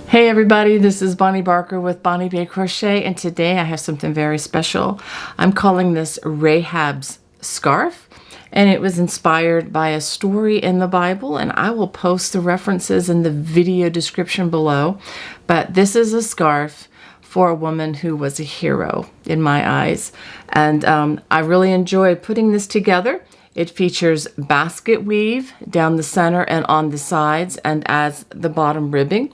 Hey everybody, this is Bonnie Barker with Bonnie Bay Crochet, and today I have something very special. I'm calling this Rahab's scarf, and it was inspired by a story in the Bible, and I will post the references in the video description below. But this is a scarf for a woman who was a hero in my eyes, and I really enjoyed putting this together. It features basket weave down the center and on the sides and as the bottom ribbing.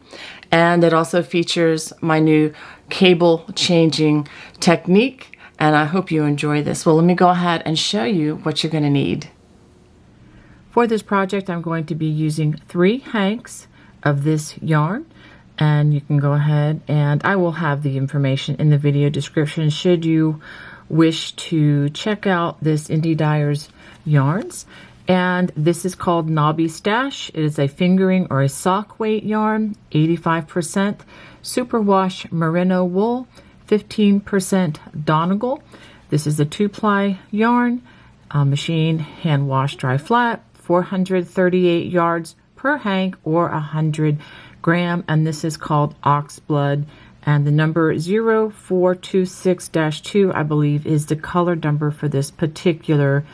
And it also features my new cable changing technique. And I hope you enjoy this. Well, let me go ahead and show you what you're going to need. For this project, I'm going to be using 3 hanks of this yarn. And you can go ahead, and I will have the information in the video description should you wish to check out this Indie Dyers yarns. And this is called Knobby Stash. It is a fingering or a sock weight yarn, 85% superwash merino wool, 15% Donegal. This is a 2-ply yarn, machine hand wash dry flat, 438 yards per hank or 100 gram, and this is called Oxblood. And the number 0426-2, I believe, is the color number for this particular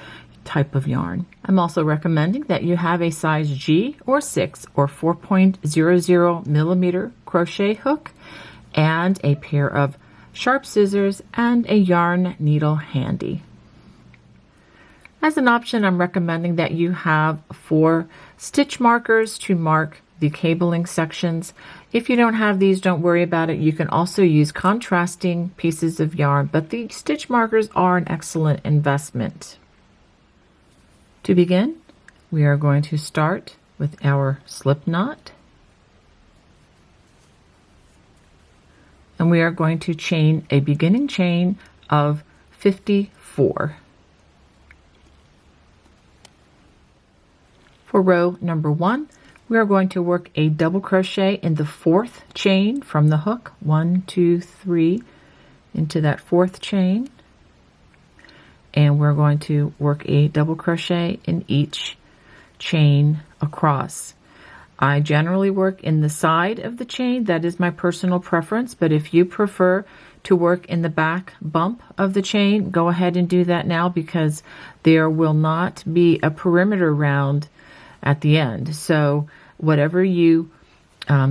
type of yarn. I'm also recommending that you have a size G or 6 or 4.00 millimeter crochet hook and a pair of sharp scissors and a yarn needle handy. As an option, I'm recommending that you have 4 stitch markers to mark the cabling sections. If you don't have these, don't worry about it. You can also use contrasting pieces of yarn, but the stitch markers are an excellent investment. To begin, we are going to start with our slip knot, and we are going to chain a beginning chain of 54. For row number 1, we are going to work a double crochet in the 4th chain from the hook, 1, 2, 3, into that 4th chain, and we're going to work a double crochet in each chain across. I generally work in the side of the chain. That is my personal preference, but if you prefer to work in the back bump of the chain, go ahead and do that now, because there will not be a perimeter round at the end. So whatever you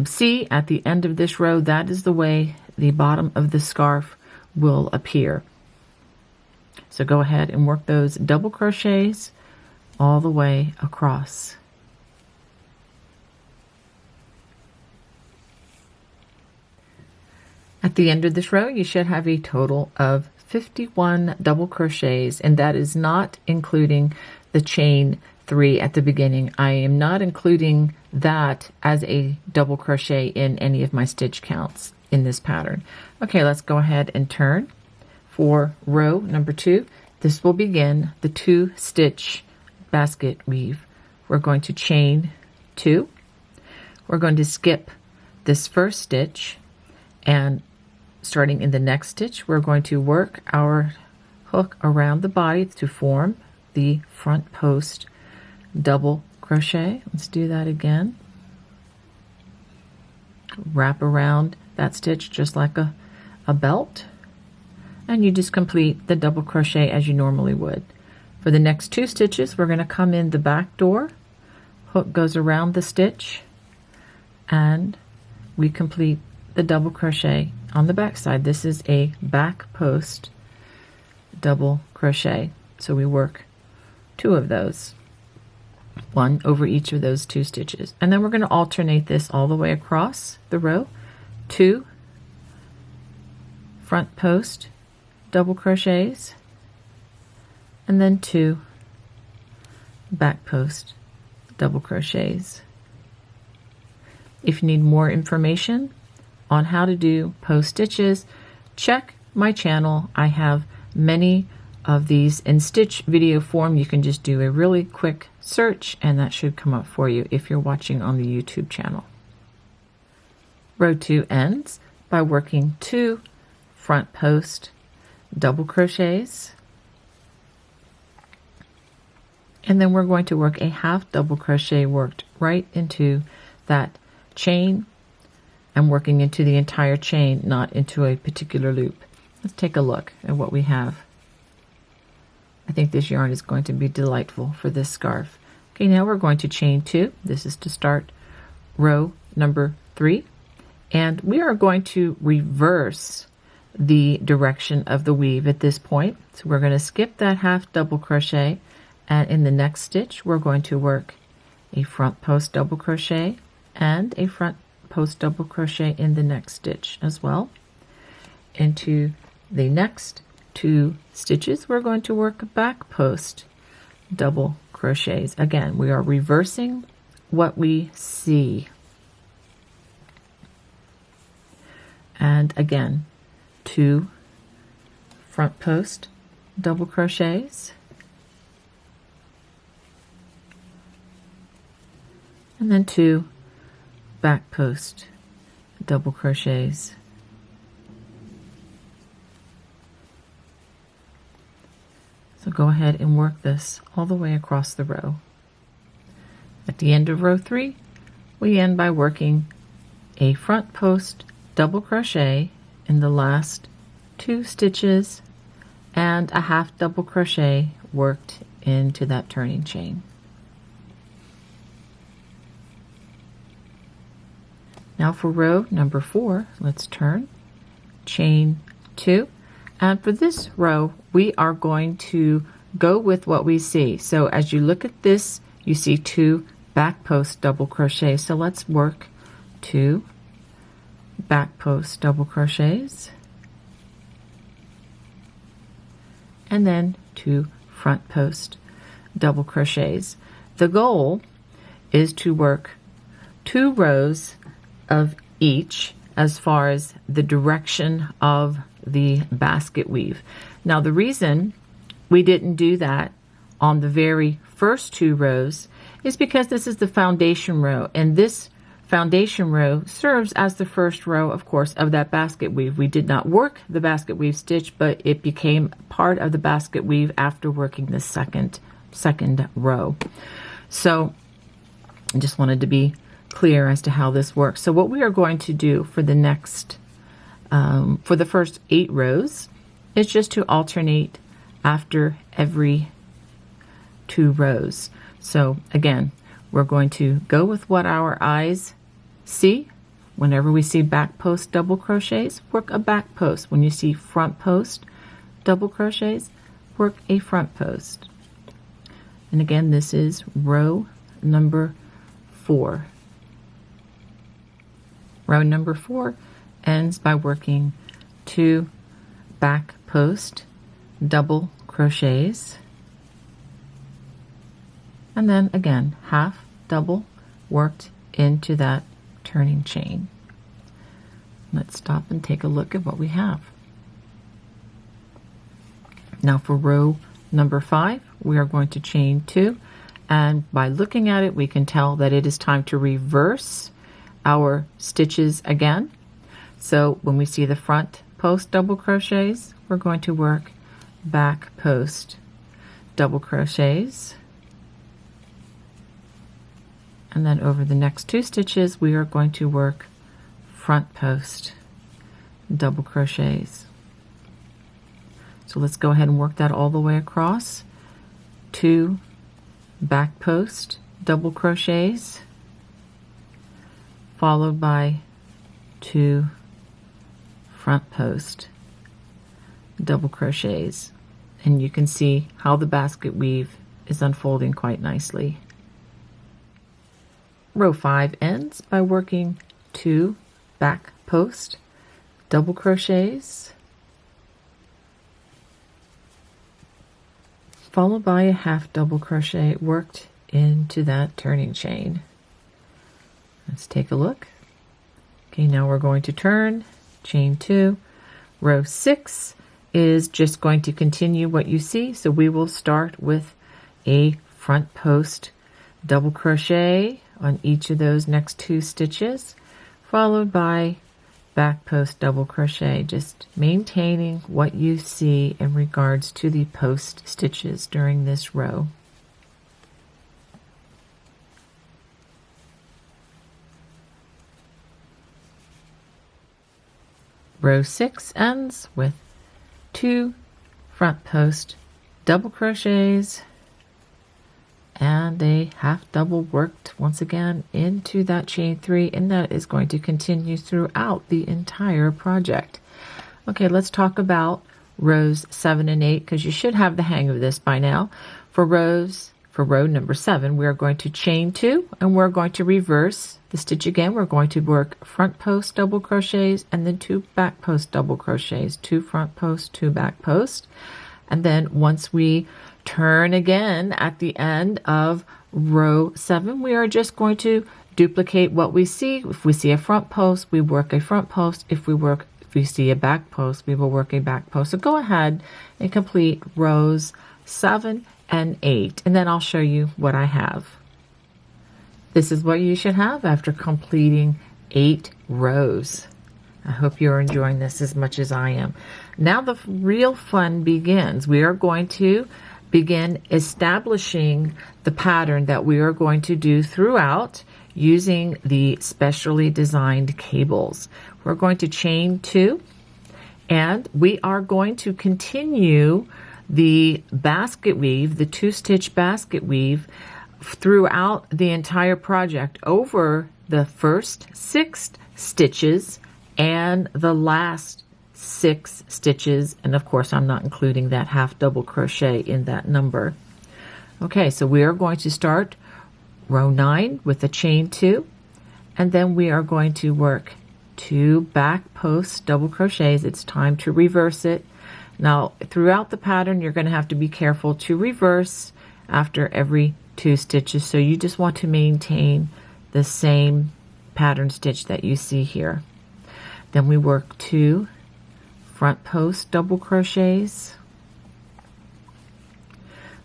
see at the end of this row, that is the way the bottom of the scarf will appear. So go ahead and work those double crochets all the way across. At the end of this row, you should have a total of 51 double crochets, and that is not including the chain 3 at the beginning. I am not including that as a double crochet in any of my stitch counts in this pattern. Okay, let's go ahead and turn. For row number 2, this will begin the 2-stitch basket weave. We're going to chain 2. We're going to skip this first stitch, and starting in the next stitch, we're going to work our hook around the body to form the front post double crochet. Let's do that again. Wrap around that stitch just like a belt, and you just complete the double crochet as you normally would. For the next 2 stitches, we're going to come in the back door, hook goes around the stitch, and we complete the double crochet on the back side. This is a back post double crochet, so we work 2 of those, 1 over each of those 2 stitches, and then we're going to alternate this all the way across the row. 2 front post double crochets, and then 2 back post double crochets. If you need more information on how to do post stitches, check my channel. I have many of these in stitch video form. You can just do a really quick search and that should come up for you if you're watching on the YouTube channel. Row 2 ends by working 2 front post double crochets, and then we're going to work a half double crochet worked right into that chain I'm working into the entire chain, not into a particular loop. Let's take a look at what we have. I think this yarn is going to be delightful for this scarf. Okay, now we're going to chain 2. This is to start row number 3. And we are going to reverse the direction of the weave at this point. So we're going to skip that half double crochet, and in the next stitch we're going to work a front post double crochet and a front post double crochet in the next stitch as well. Into the next 2 stitches we're going to work back post double crochets. Again, we are reversing what we see. And again, 2 front post double crochets, and then 2 back post double crochets. So go ahead and work this all the way across the row. At the end of row 3, we end by working a front post double crochet in the last 2 stitches and a half double crochet worked into that turning chain. Now for row number 4, let's turn, chain 2, and for this row we are going to go with what we see. So as you look at this, you see 2 back post double crochets. So let's work 2 back post double crochets and then 2 front post double crochets. The goal is to work 2 rows of each as far as the direction of the basket weave. Now the reason we didn't do that on the very first 2 rows is because this is the foundation row, and this foundation row serves as the first row, of course, of that basket weave. We did not work the basket weave stitch, but it became part of the basket weave after working the second row. So I just wanted to be clear as to how this works. So what we are going to do for the next for the first 8 rows is just to alternate after every 2 rows. So again, we're going to go with what our eyes see. Whenever we see back post double crochets, work a back post. When you see front post double crochets, work a front post. And again, this is row number 4. Row number 4 ends by working 2 back post double crochets, and then again half double worked into that turning chain. Let's stop and take a look at what we have. Now for row number 5, we are going to chain 2, and by looking at it we can tell that it is time to reverse our stitches again. So when we see the front post double crochets, we're going to work back post double crochets, and then over the next 2 stitches we are going to work front post double crochets. So let's go ahead and work that all the way across. 2 back post double crochets followed by 2 front post double crochets, and you can see how the basket weave is unfolding quite nicely. Row 5 ends by working 2 back post double crochets followed by a half double crochet worked into that turning chain. Let's take a look. Okay, now we're going to turn, chain 2. Row 6 is just going to continue what you see, so we will start with a front post double crochet on each of those next 2 stitches, followed by back post double crochet, just maintaining what you see in regards to the post stitches during this row. Row 6 ends with 2 front post double crochets and a half double worked once again into that chain 3, and that is going to continue throughout the entire project. Okay, let's talk about rows 7 and 8 because you should have the hang of this by now. For row number 7, we are going to chain 2 and we're going to reverse the stitch again. We're going to work front post double crochets and then 2 back post double crochets, 2 front post, 2 back post. And then once we turn again at the end of row 7, we are just going to duplicate what we see. If we see a front post, we work a front post. If we see a back post, we will work a back post. So go ahead and complete rows 7 and 8, and then I'll show you what I have. This is what you should have after completing 8 rows. I hope you're enjoying this as much as I am. Now the real fun begins. We are going to begin establishing the pattern that we are going to do throughout using the specially designed cables. We're going to chain 2 and we are going to continue the basket weave, the 2-stitch basket weave throughout the entire project over the first 6 stitches and the last 6 stitches, and of course I'm not including that half double crochet in that number. Okay, so we are going to start row 9 with a chain 2, and then we are going to work 2 back post double crochets. It's time to reverse it. Now throughout the pattern you're going to have to be careful to reverse after every 2 stitches, so you just want to maintain the same pattern stitch that you see here. Then we work 2 front post double crochets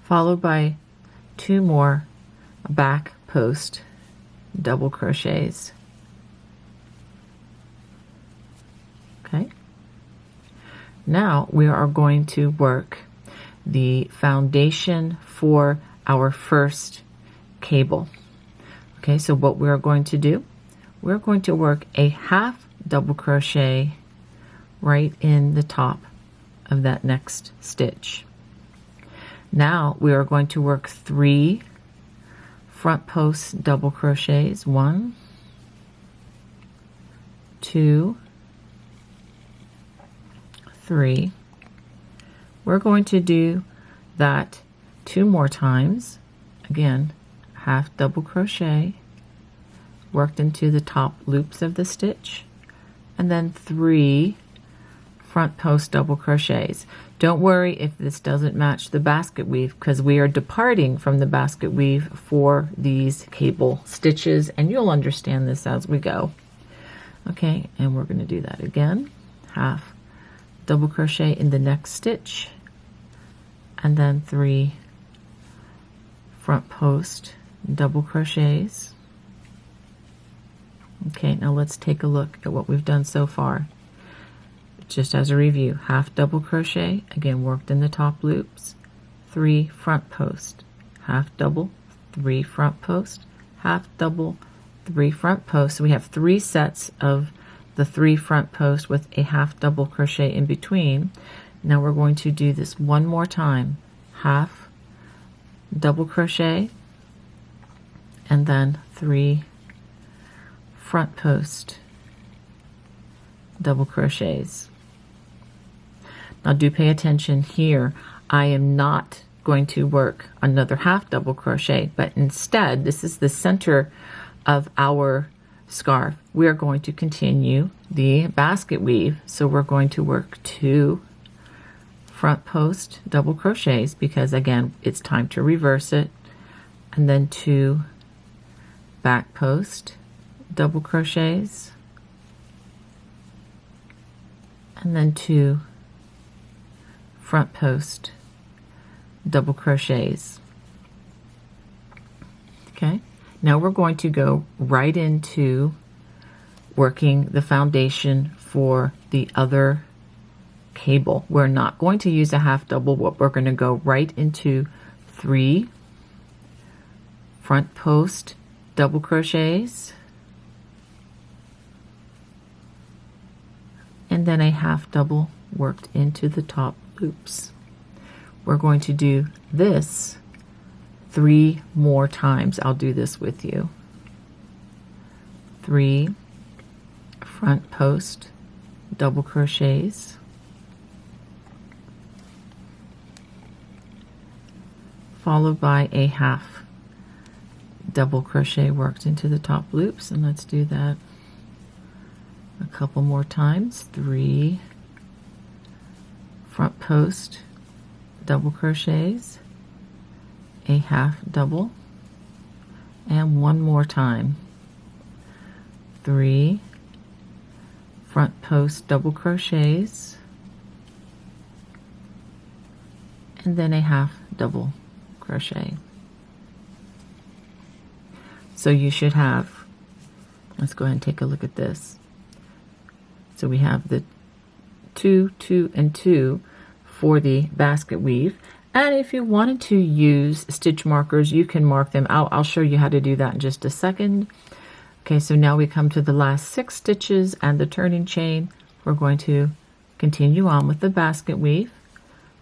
followed by 2 more back post double crochets. Okay, now we are going to work the foundation for our first cable. Okay, so what we're going to do, we're going to work a half double crochet right in the top of that next stitch. Now we are going to work 3 front post double crochets, 1, 2, 3. We're going to do that 2 more times. Again, half double crochet worked into the top loops of the stitch, and then 3 front post double crochets. Don't worry if this doesn't match the basket weave because we are departing from the basket weave for these cable stitches, and you'll understand this as we go. Okay, and we're going to do that again. Half double crochet in the next stitch, and then 3 front post double crochets. Okay, now let's take a look at what we've done so far. Just as a review, half double crochet, again worked in the top loops, 3 front post, half double, 3 front post, half double, 3 front post. So we have 3 sets of the 3 front post with a half double crochet in between. Now we're going to do this one more time. Half double crochet and then 3 front post double crochets. Now do pay attention here. I am not going to work another half double crochet, but instead, this is the center of our scarf. We are going to continue the basket weave. So we're going to work 2 front post double crochets because again, it's time to reverse it, and then 2 back post double crochets, and then 2 front post double crochets. Okay, now we're going to go right into working the foundation for the other cable. We're not going to use a half double, but we're going to go right into 3 front post double crochets and then a half double worked into the top loops. We're going to do this 3 more times. I'll do this with you. 3 front post double crochets, followed by a half double crochet worked into the top loops. And let's do that a couple more times. 3 front post double crochets, a half double, and 1 more time. 3 front post double crochets, and then a half double crochet. So you should have, let's go ahead and take a look at this. So we have the 2, 2, and 2 for the basket weave. And if you wanted to use stitch markers, you can mark them out. I'll show you how to do that in just a second. Okay, so now we come to the last 6 stitches and the turning chain. We're going to continue on with the basket weave.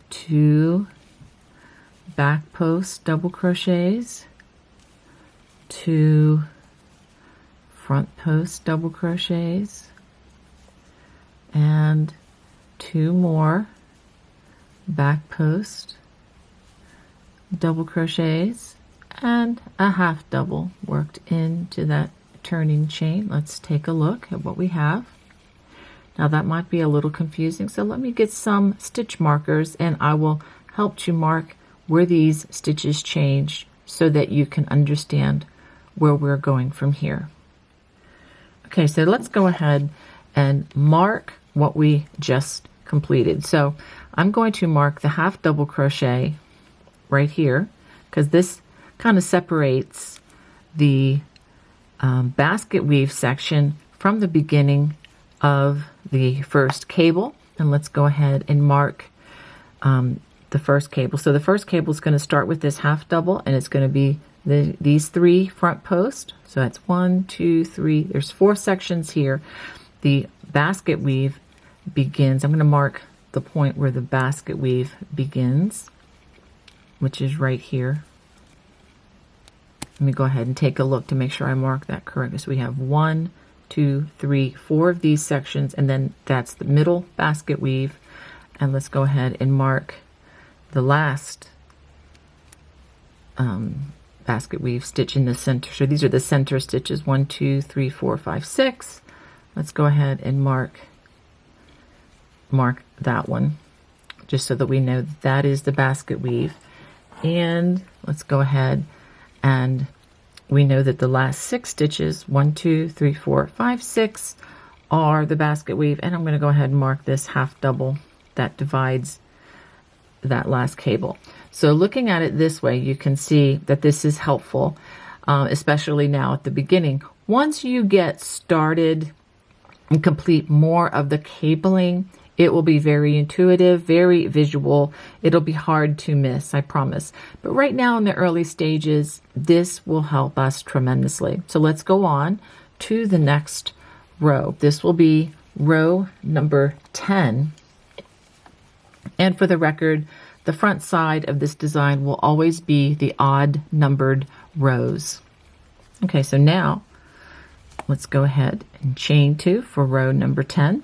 2 back post double crochets, 2 front post double crochets, and 2 more back post double crochets, and a half double worked into that turning chain. Let's take a look at what we have. Now that might be a little confusing, so let me get some stitch markers and I will help you mark where these stitches change so that you can understand where we're going from here. Okay, so let's go ahead and mark what we just completed. So I'm going to mark the half double crochet right here because this kind of separates the basket weave section from the beginning of the first cable. And let's go ahead and mark the first cable. So the first cable is going to start with this half double, and it's going to be these 3 front posts. So that's 1, 2, 3. There's 4 sections here. The basket weave begins. I'm going to mark the point where the basket weave begins, which is right here. Let me go ahead and take a look to make sure I mark that correctly. So we have 1, 2, 3, 4 of these sections, and then that's the middle basket weave. And let's go ahead and mark the last basket weave stitch in the center. So these are the center stitches, 1, 2, 3, 4, 5, 6. Let's go ahead and mark that one, just so that we know that is the basket weave. And let's go ahead and we know that the last 6 stitches, 1, 2, 3, 4, 5, 6, are the basket weave. And I'm going to go ahead and mark this half double that divides that last cable. So looking at it this way, you can see that this is helpful, especially now at the beginning. Once you get started and complete more of the cabling, it will be very intuitive, very visual. It'll be hard to miss, I promise. But right now in the early stages, this will help us tremendously. So let's go on to the next row. This will be row number 10. And for the record, the front side of this design will always be the odd numbered rows. Okay, so now let's go ahead and chain 2 for row number 10.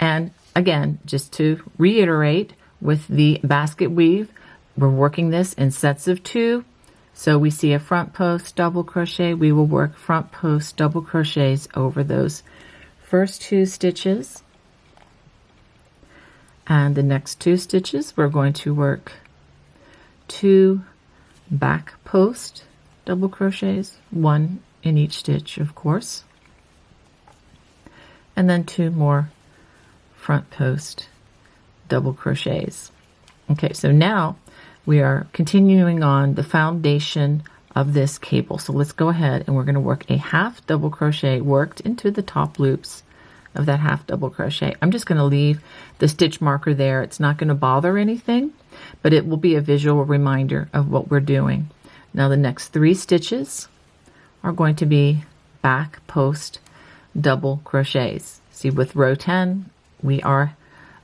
And again, just to reiterate, with the basket weave, we're working this in sets of 2. So we see a front post double crochet, we will work front post double crochets over those first 2 stitches. And the next 2 stitches, we're going to work 2 back post double crochets, 1 in each stitch, of course, and then 2 more front post double crochets. Okay, so now we are continuing on the foundation of this cable. So let's go ahead and we're going to work a half double crochet worked into the top loops of that half double crochet. I'm just going to leave the stitch marker there. It's not going to bother anything, but it will be a visual reminder of what we're doing. Now the next 3 stitches are going to be back post double crochets. See, with row 10, we are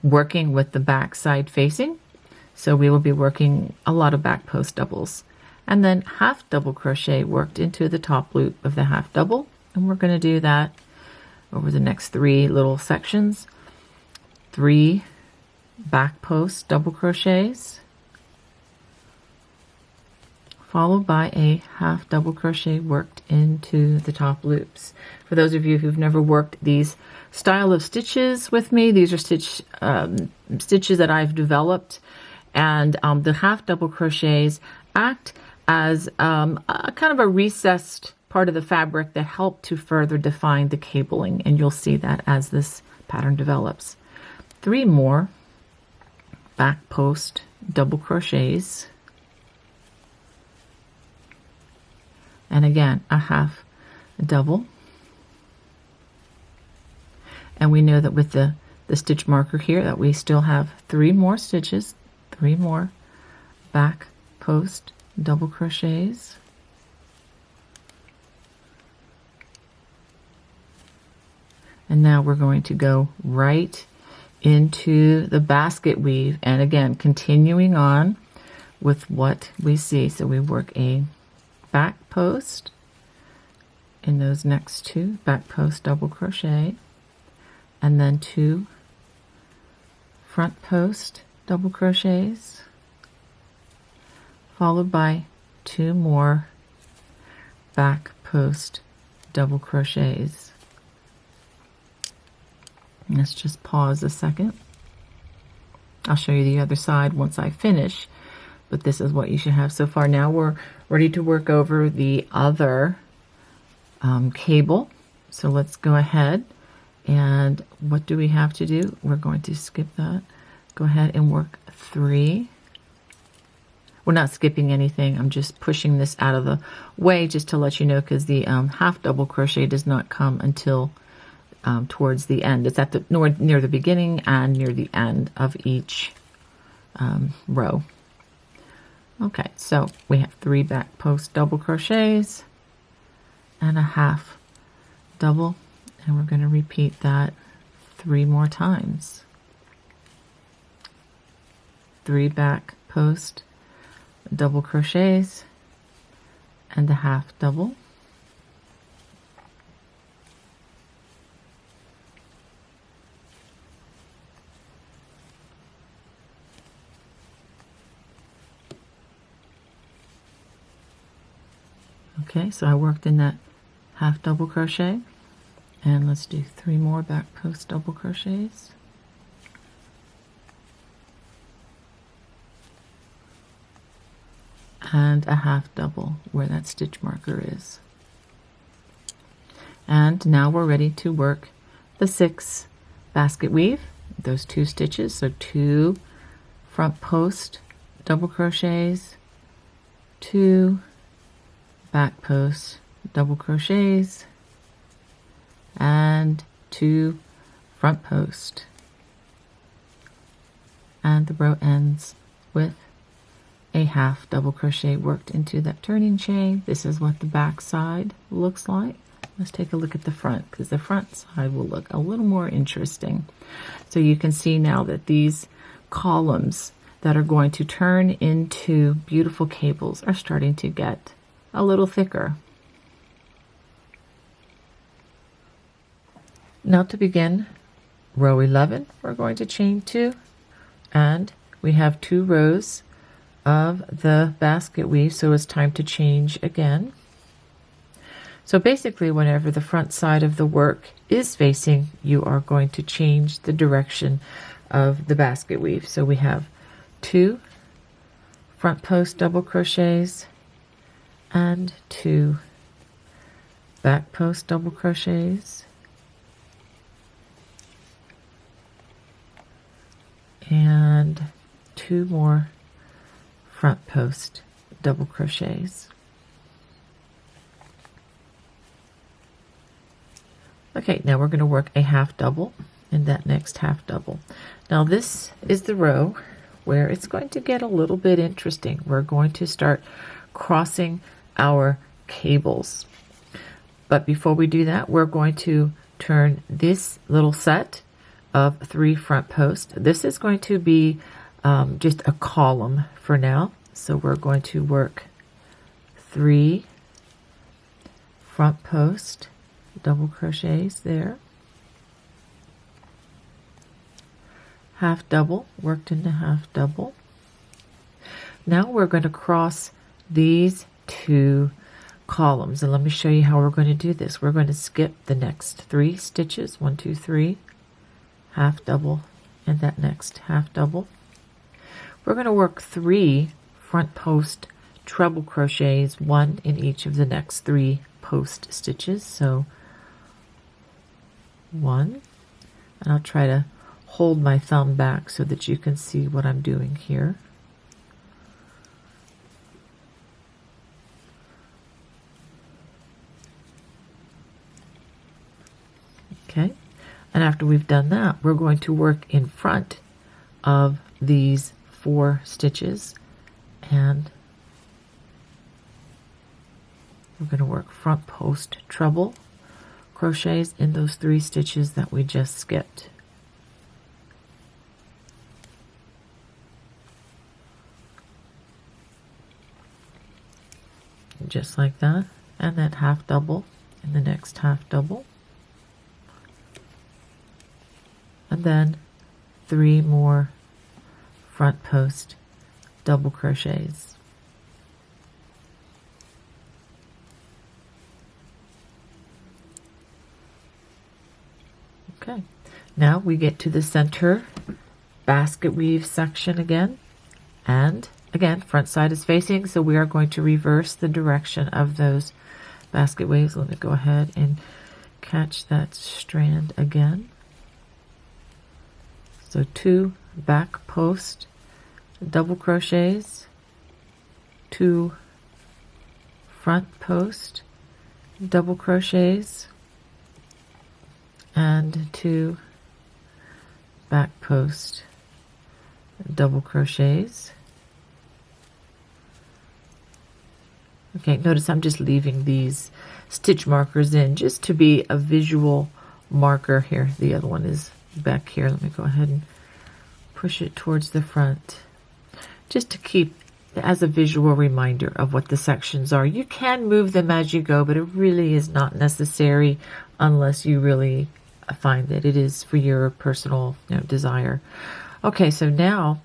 working with the back side facing, so we will be working a lot of back post doubles, and then half double crochet worked into the top loop of the half double, and we're going to do that over the next 3 little sections. 3 back post double crochets, followed by a half double crochet worked into the top loops. For those of you who've never worked these style of stitches with me, these are stitches that I've developed, and the half double crochets act as a kind of a recessed part of the fabric that help to further define the cabling, and you'll see that as this pattern develops. 3 more back post double crochets, and again a half double, and we know that with the stitch marker here that we still have 3 more stitches, 3 more back post double crochets, and now we're going to go right into the basket weave, and again continuing on with what we see. So we work a back post in those next 2 back post double crochet, and then 2 front post double crochets, followed by 2 more back post double crochets. Let's just pause a second. I'll show you the other side once I finish, but this is what you should have so far. Now we're ready to work over the other cable. So let's go ahead, and what do we have to do? We're going to skip that. Go ahead and work 3. We're not skipping anything. I'm just pushing this out of the way just to let you know, because the half double crochet does not come until towards the end. It's at the near the beginning and near the end of each row. Okay, so we have 3 back post double crochets and a half double, and we're going to repeat that 3 more times. 3 back post double crochets and a half double, okay, so I worked in that half double crochet, and let's do 3 more back post double crochets, and a half double where that stitch marker is. And now we're ready to work the 6 basket weave, those 2 stitches. So 2 front post double crochets, 2 back post double crochets, and 2 front post, and the row ends with a half double crochet worked into that turning chain. This is what the back side looks like. Let's take a look at the front, because the front side will look a little more interesting. So you can see now that these columns that are going to turn into beautiful cables are starting to get a little thicker. Now to begin row 11, we're going to chain 2, and we have 2 rows of the basket weave, so it's time to change again. So basically, whenever the front side of the work is facing, you are going to change the direction of the basket weave. So we have 2 front post double crochets and 2 back post double crochets, and 2 more front post double crochets. Okay, now we're going to work a half double in that next half double. Now this is the row where it's going to get a little bit interesting. We're going to start crossing our cables. But before we do that, we're going to turn this little set of 3 front posts. This is going to be just a column for now. So we're going to work 3 front post double crochets there, half double, worked into half double. Now we're going to cross these 2 columns, and let me show you how we're going to do this. We're going to skip the next 3 stitches, 1 2 3, half double, and that next half double. We're going to work 3 front post treble crochets, 1 in each of the next 3 post stitches. So 1, and I'll try to hold my thumb back so that you can see what I'm doing here. Okay, and after we've done that, we're going to work in front of these 4 stitches, and we're going to work front post treble crochets in those 3 stitches that we just skipped. Just like that, and then half double in the next half double, and then 3 more front post double crochets. Okay, now we get to the center basket weave section again, and again front side is facing, so we are going to reverse the direction of those basket weaves. Let me go ahead and catch that strand again. So 2 back post double crochets, 2 front post double crochets, and 2 back post double crochets. Okay, notice I'm just leaving these stitch markers in just to be a visual marker here. The other one is back here. Let me go ahead and push it towards the front, just to keep as a visual reminder of what the sections are. You can move them as you go, but it really is not necessary unless you really find that it is for your personal desire. Okay, so now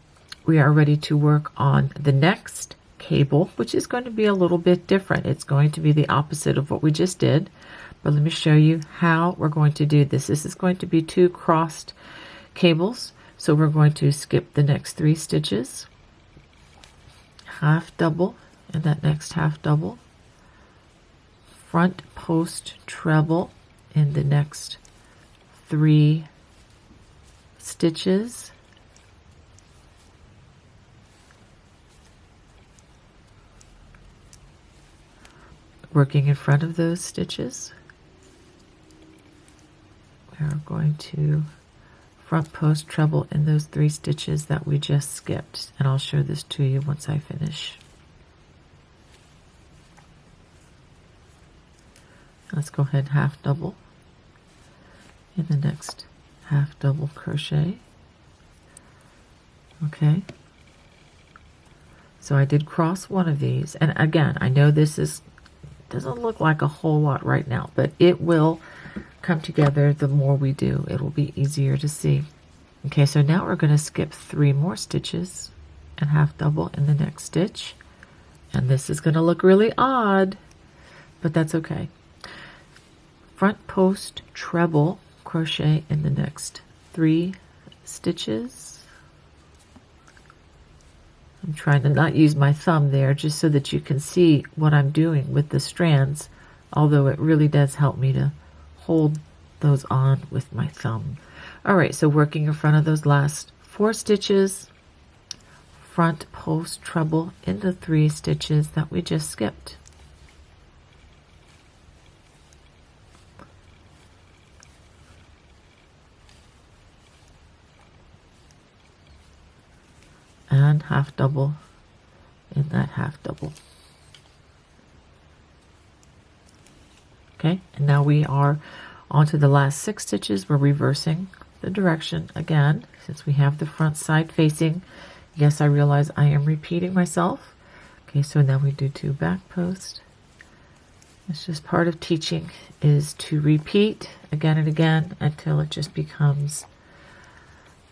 we are ready to work on the next cable, which is going to be a little bit different. It's going to be the opposite of what we just did, but let me show you how we're going to do this. This is going to be 2 crossed cables, so we're going to skip the next 3 stitches, half double, and that next half double, front post treble in the next 3 stitches, working in front of those stitches. We are going to front post treble in those 3 stitches that we just skipped, and I'll show this to you once I finish. Let's go ahead, half double in the next half double crochet. Okay, so I did cross one of these, and again, I know this doesn't look like a whole lot right now, but it will come together the more we do. It will be easier to see. Okay, so now we're going to skip 3 more stitches and half double in the next stitch, and this is going to look really odd, but that's okay. Front post treble crochet in the next 3 stitches. I'm trying to not use my thumb there just so that you can see what I'm doing with the strands, although it really does help me to hold those on with my thumb. All right, so working in front of those last 4 stitches, front post treble in the 3 stitches that we just skipped. And half double in that half double. Okay, and now we are on to the last 6 stitches. We're reversing the direction again, since we have the front side facing. Yes, I realize I am repeating myself. Okay, so now we do 2 back posts. It's just part of teaching, is to repeat again and again until it just becomes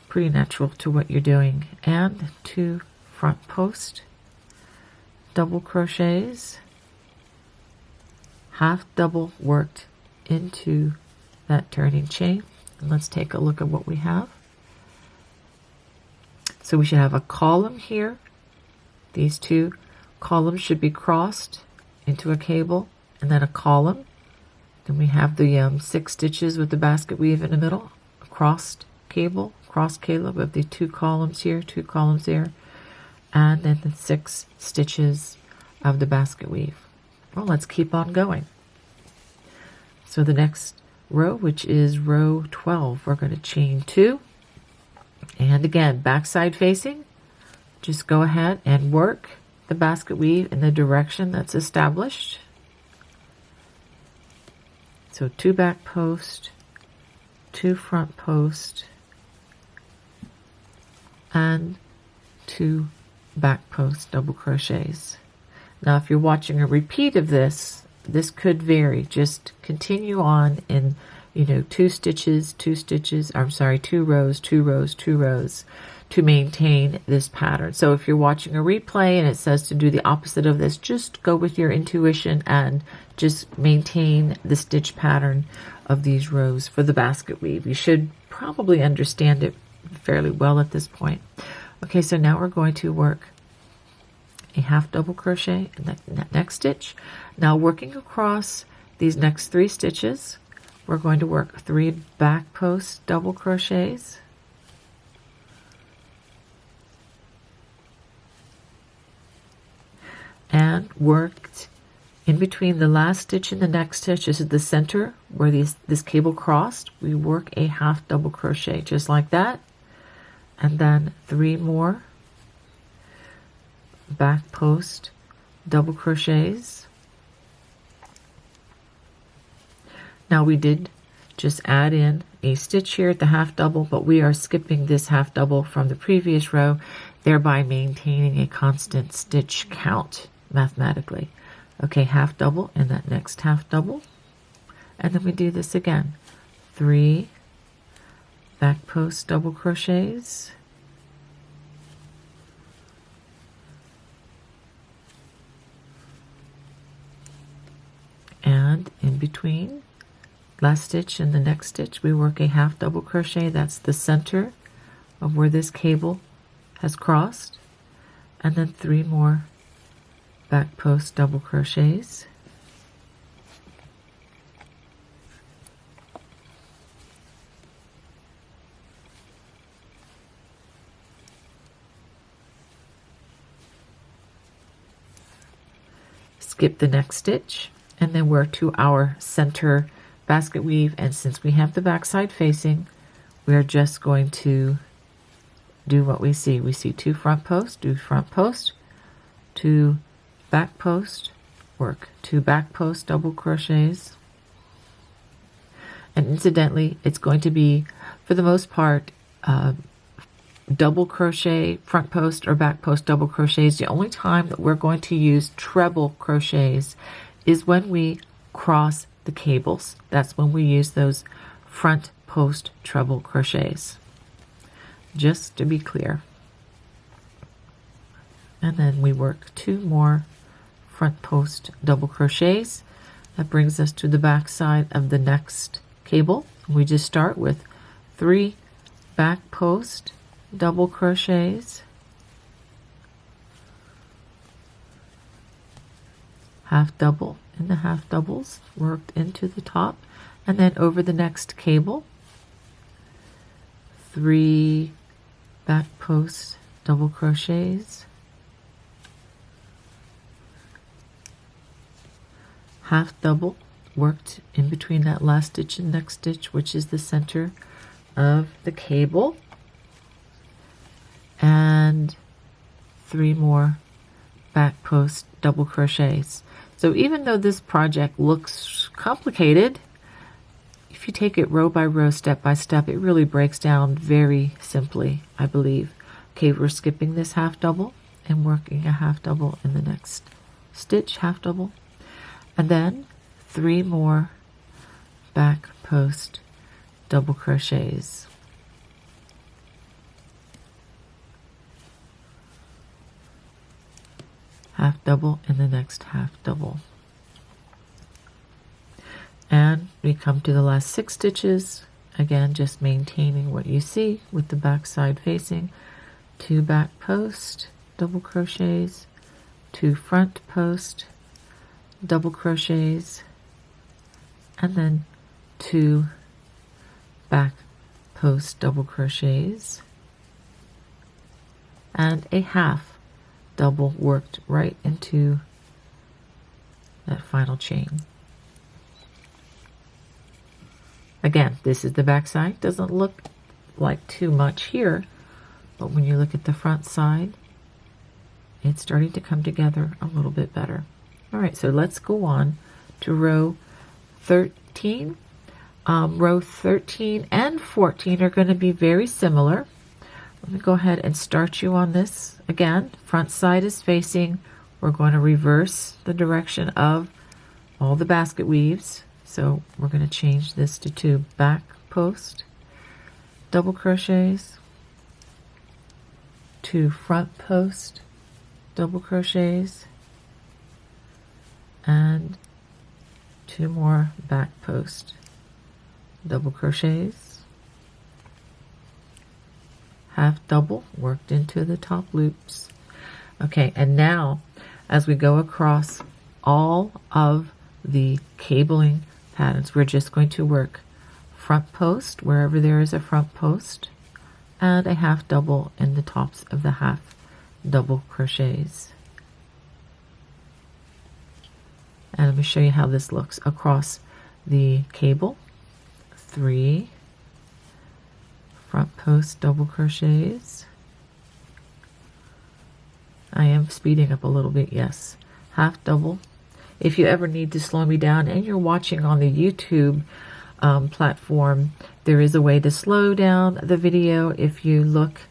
pretty natural to what you're doing. And 2 front post double crochets, half double worked into that turning chain. And let's take a look at what we have. So we should have a column here. These 2 columns should be crossed into a cable, and then a column. Then we have the 6 stitches with the basket weave in the middle, a crossed cable, cross cable with the 2 columns here, 2 columns there, and then the 6 stitches of the basket weave. Well, let's keep on going. So the next row, which is row 12, we're going to chain 2, and again, backside facing, just go ahead and work the basket weave in the direction that's established. So 2 back post, 2 front post, and 2 back post double crochets. Now if you're watching a repeat of this, this could vary. Just continue on in, 2 stitches, 2 stitches, I'm sorry, 2 rows, 2 rows, 2 rows to maintain this pattern. So if you're watching a replay and it says to do the opposite of this, just go with your intuition and just maintain the stitch pattern of these rows for the basket weave. You should probably understand it fairly well at this point. Okay, so now we're going to work a half double crochet in that next stitch. Now working across these next 3 stitches, we're going to work 3 back post double crochets, and worked in between the last stitch and the next stitch. This is the center where this cable crossed. We work a half double crochet just like that, and then 3 more back post double crochets. Now we did just add in a stitch here at the half double, but we are skipping this half double from the previous row, thereby maintaining a constant stitch count mathematically. Okay, half double in that next half double, and then we do this again. 3 back post double crochets, and in between last stitch and the next stitch we work a half double crochet. That's the center of where this cable has crossed, and then 3 more back post double crochets, skip the next stitch, and then we're to our center basket weave. And since we have the back side facing, we're just going to do what we see. We see 2 front posts, do front post, 2 back post, work 2 back post double crochets. And incidentally, it's going to be, for the most part, double crochet front post or back post double crochets. The only time that we're going to use treble crochets is when we cross the cables. That's when we use those front post treble crochets, just to be clear. And then we work 2 more front post double crochets. That brings us to the back side of the next cable. We just start with 3 back post double crochets, half double in the half doubles worked into the top, and then over the next cable 3 back post double crochets, half double worked in between that last stitch and next stitch, which is the center of the cable, and 3 more back post double crochets. So even though this project looks complicated, if you take it row by row, step by step, it really breaks down very simply, I believe. Okay, we're skipping this half double and working a half double in the next stitch, half double, and then 3 more back post double crochets. Half double in the next half double. And we come to the last 6 stitches, again just maintaining what you see with the back side facing. 2 back post double crochets, 2 front post double crochets, and then 2 back post double crochets, and a half double worked right into that final chain. Again, this is the back side. Doesn't look like too much here, but when you look at the front side, it's starting to come together a little bit better. All right, so let's go on to row 13. Row 13 and 14 are going to be very similar. Let me go ahead and start you on this. Again, front side is facing. We're going to reverse the direction of all the basket weaves. So we're going to change this to 2 back post double crochets, 2 front post double crochets, and 2 more back post double crochets, half double worked into the top loops. Okay, and now as we go across all of the cabling patterns, we're just going to work front post wherever there is a front post and a half double in the tops of the half double crochets. And let me show you how this looks across the cable. 3 front post double crochets. I am speeding up a little bit, yes. Half double. If you ever need to slow me down and you're watching on the YouTube platform, there is a way to slow down the video. If you look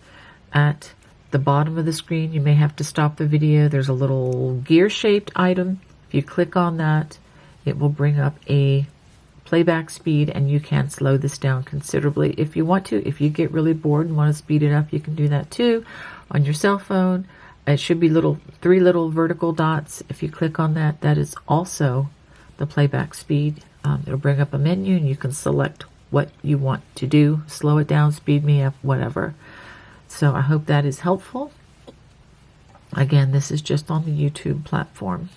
at the bottom of the screen, you may have to stop the video. There's a little gear-shaped item. If you click on that, it will bring up a playback speed, and you can slow this down considerably if you want to. If you get really bored and want to speed it up, you can do that too on your cell phone. It should be 3 little vertical dots. If you click on that, that is also the playback speed. It'll bring up a menu and you can select what you want to do. Slow it down, speed me up, whatever. So I hope that is helpful. Again, this is just on the YouTube platform.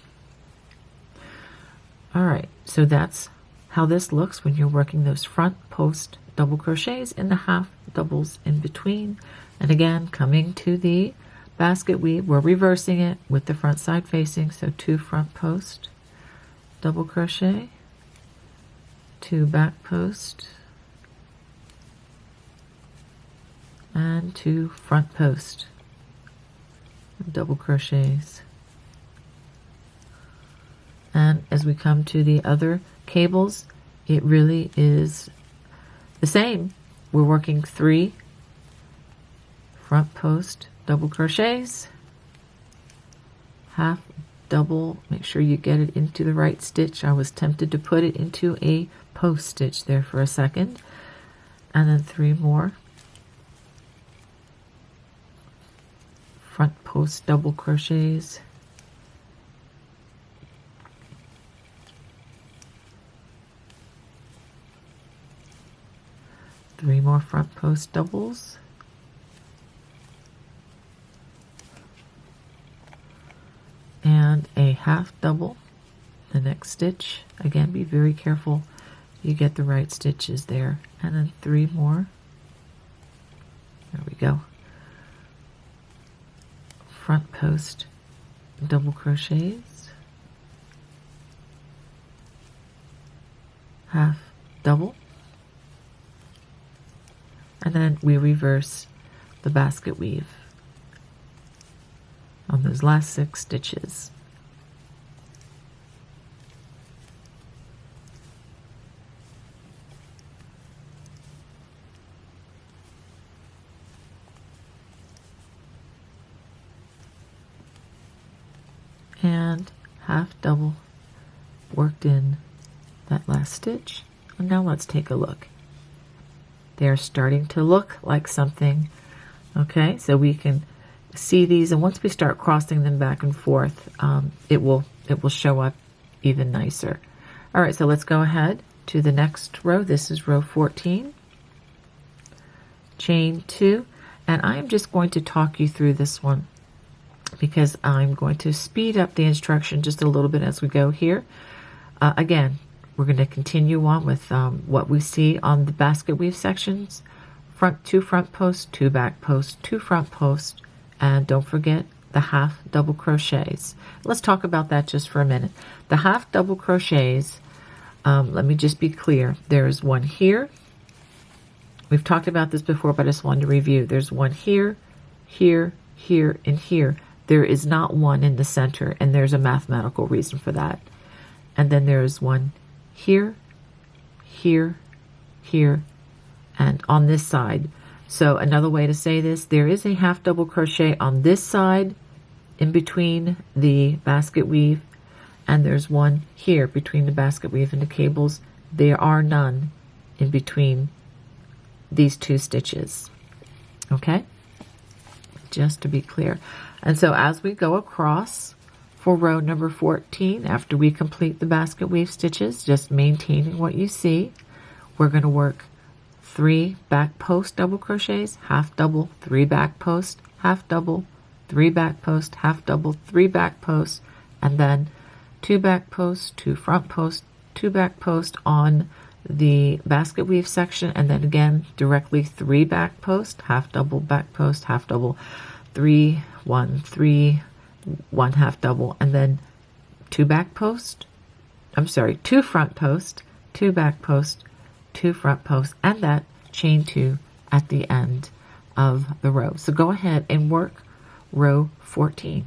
All right, so that's how this looks when you're working those front post double crochets in the half doubles in between. And again, coming to the basket weave, we're reversing it with the front side facing. So 2 front post double crochet, 2 back post, and 2 front post double crochets. And as we come to the other cables, it really is the same. We're working 3 front post double crochets, half double, make sure you get it into the right stitch. I was tempted to put it into a post stitch there for a second, and then 3 more front post double crochets, three more front post doubles, and a half double the next stitch. Again, be very careful you get the right stitches there, and then 3 more. There we go. Front post double crochets, half double, and then we reverse the basket weave on those last 6 stitches. and half double worked in that last stitch. And now let's take a look. They're starting to look like something. Okay, so we can see these, and once we start crossing them back and forth, it will show up even nicer. All right, so let's go ahead to the next row. This is row 14. Chain 2, and I am just going to talk you through this one because I'm going to speed up the instruction just a little bit as we go here. Again, we're going to continue on with what we see on the basket weave sections. Two front posts, 2 back posts, 2 front posts, and don't forget the half double crochets. Let's talk about that just for a minute. The half double crochets, let me just be clear. There's one here. We've talked about this before, but I just wanted to review. There's one here, here, here, and here. There is not one in the center, and there's a mathematical reason for that. And then there's one here, here, here, and on this side. So another way to say this, there is a half double crochet on this side in between the basket weave, and there's one here between the basket weave and the cables. There are none in between these 2 stitches. Okay, just to be clear. And so as we go across for row number 14, after we complete the basket weave stitches, just maintaining what you see, we're going to work 3 back post double crochets, half double, 3 back post, half double, 3 back post, half double, 3 back post, and then 2 back posts, 2 front posts, 2 back posts on the basket weave section, and then again directly 3 back post, half double, back post, half double, 3, 1, 3, 1 half double, and then 2 back post, 2 front post, 2 back post, 2 front posts, and that chain 2 at the end of the row. So go ahead and work row 14.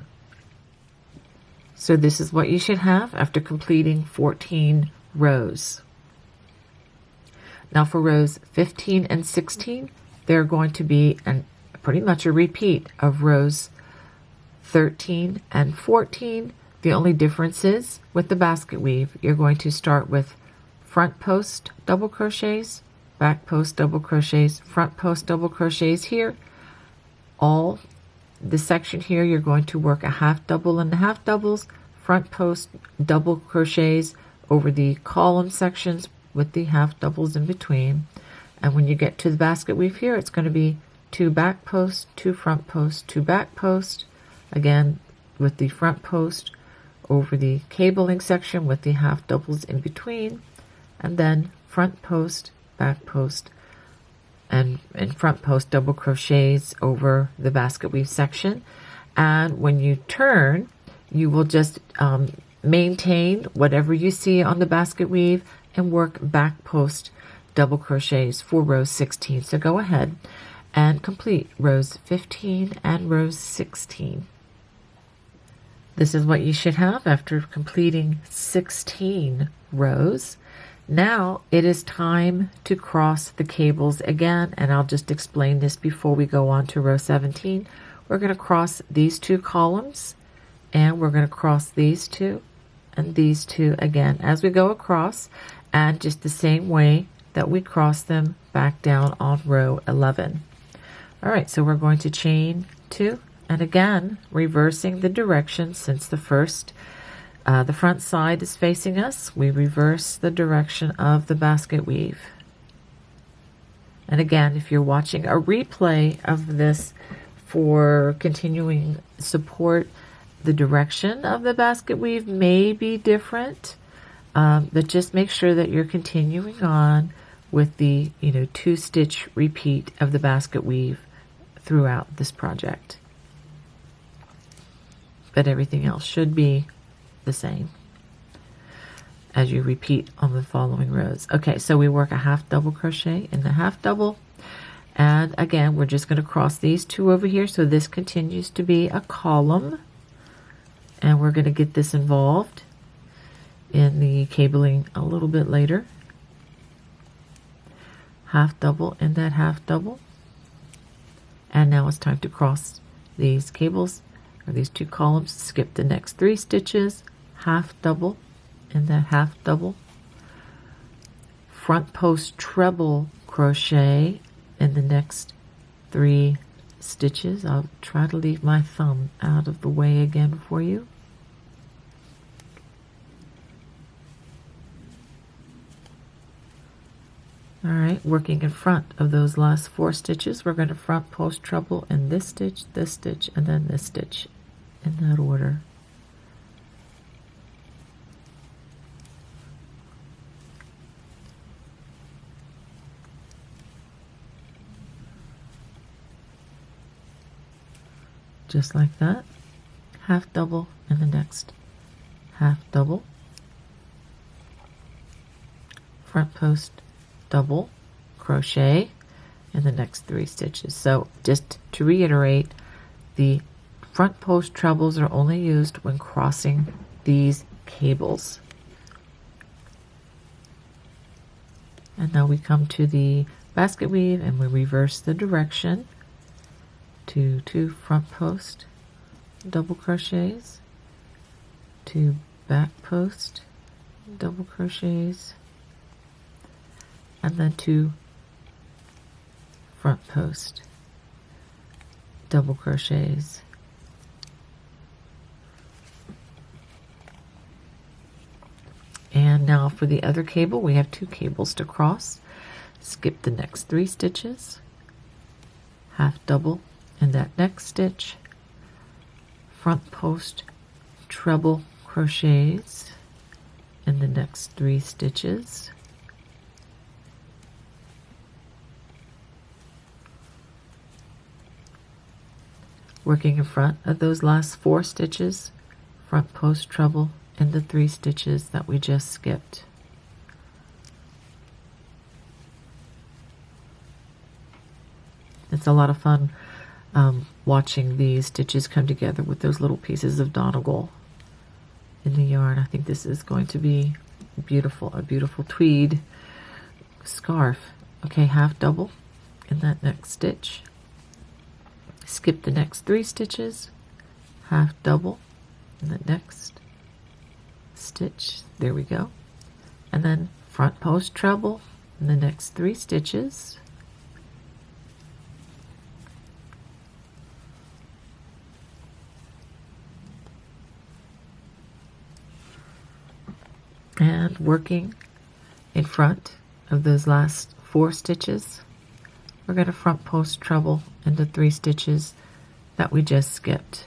So this is what you should have after completing 14 rows. Now for rows 15 and 16, they're going to be pretty much a repeat of rows 13 and 14. The only difference is with the basket weave, you're going to start with front post double crochets, back post double crochets, front post double crochets here. All the section here, you're going to work a half double and a half doubles, front post double crochets over the column sections with the half doubles in between. And when you get to the basket weave here, it's going to be 2 back posts, 2 front posts, 2 back posts, again with the front post over the cabling section with the half doubles in between, and then front post, back post, and front post double crochets over the basket weave section. And when you turn, you will just maintain whatever you see on the basket weave and work back post double crochets for rows 16. So go ahead and complete rows 15 and rows 16. This is what you should have after completing 16 rows. Now it is time to cross the cables again, and I'll just explain this before we go on to row 17. We're going to cross these 2 columns, and we're going to cross these 2 and these 2 again as we go across, and just the same way that we cross them back down on row 11. All right, so we're going to chain 2, and again reversing the direction since the front side is facing us. We reverse the direction of the basket weave. And again, if you're watching a replay of this for continuing support, the direction of the basket weave may be different, but just make sure that you're continuing on with the 2 stitch repeat of the basket weave throughout this project. But everything else should be the same as you repeat on the following rows. Okay, so we work a half double crochet in the half double, and again we're just going to cross these 2 over here, so this continues to be a column, and we're going to get this involved in the cabling a little bit later. Half double in that half double, and now it's time to cross these cables. for these 2 columns, skip the next 3 stitches, half double in that half double, front post treble crochet in the next 3 stitches. I'll try to leave my thumb out of the way again for you. All right, working in front of those last 4 stitches, we're going to front post treble in this stitch, and then this stitch, in that order. Just like that. Half double in the next half double. Front post double crochet in the next 3 stitches. So just to reiterate, the front post trebles are only used when crossing these cables. And now we come to the basket weave and we reverse the direction to 2 front post double crochets, 2 back post double crochets, and then 2 front post double crochets. And now for the other cable, we have 2 cables to cross. Skip the next 3 stitches, half double in that next stitch, front post treble crochets in the next 3 stitches, working in front of those last 4 stitches, front post treble in the 3 stitches that we just skipped. It's a lot of fun watching these stitches come together with those little pieces of Donegal in the yarn. I think this is going to be beautiful, a beautiful tweed scarf. Okay, half double in that next stitch. Skip the next 3 stitches, half double in the next stitch. There we go. And then front post treble in the next 3 stitches. And working in front of those last 4 stitches, we're going to front post treble into 3 stitches that we just skipped.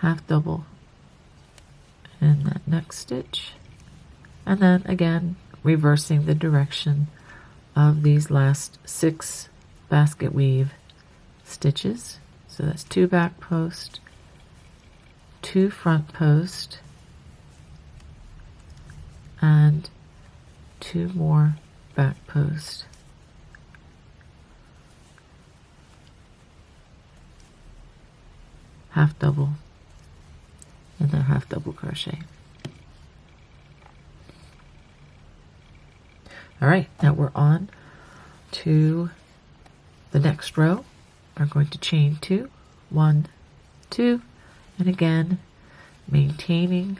Half double in that next stitch, and then again reversing the direction of these last 6 basket weave stitches. So that's 2 back post, 2 front post, and 2 more back post. Half double and then half double crochet. All right, now we're on to the next row. We're going to chain 2, 1, 2, and again maintaining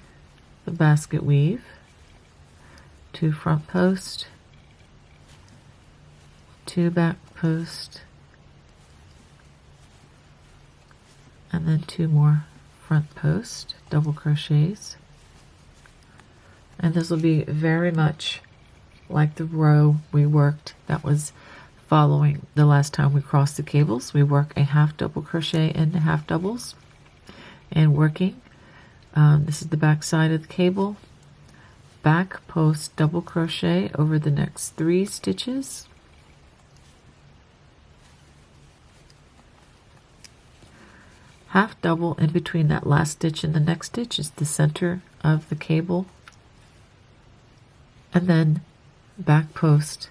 the basket weave, 2 front post, 2 back post, and then 2 more front post double crochets. And this will be very much like the row we worked that was following the last time we crossed the cables. We work a half double crochet into half doubles and working. This is the back side of the cable. Back post double crochet over the next 3 stitches. Half double in between that last stitch and the next stitch is the center of the cable. And then back post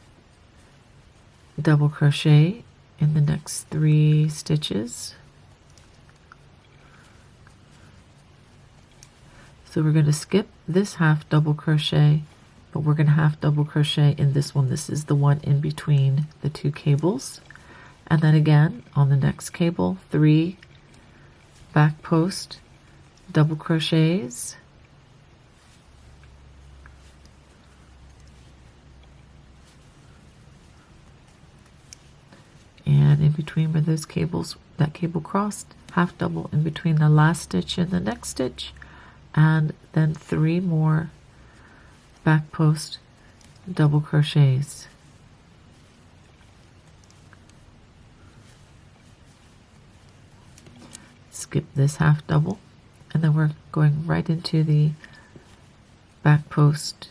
double crochet in the next 3 stitches. So we're going to skip this half double crochet, but we're going to half double crochet in this one. This is the one in between the two cables. And then again on the next cable, 3 back post double crochets, and in between where those cables, that cable crossed, half double in between the last stitch and the next stitch, and then 3 more back post double crochets. Skip this half double, and then we're going right into the back post,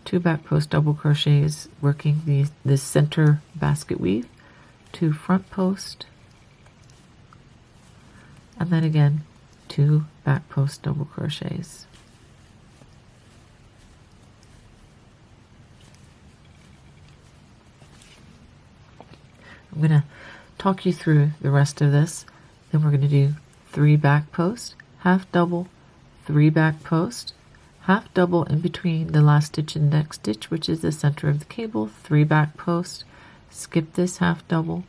2 back post double crochets, working this center basket weave, 2 front post, and then again 2 back post double crochets. I'm going to talk you through the rest of this. Then we're going to do 3 back post, half double, 3 back post, half double in between the last stitch and next stitch, which is the center of the cable, 3 back post, skip this half double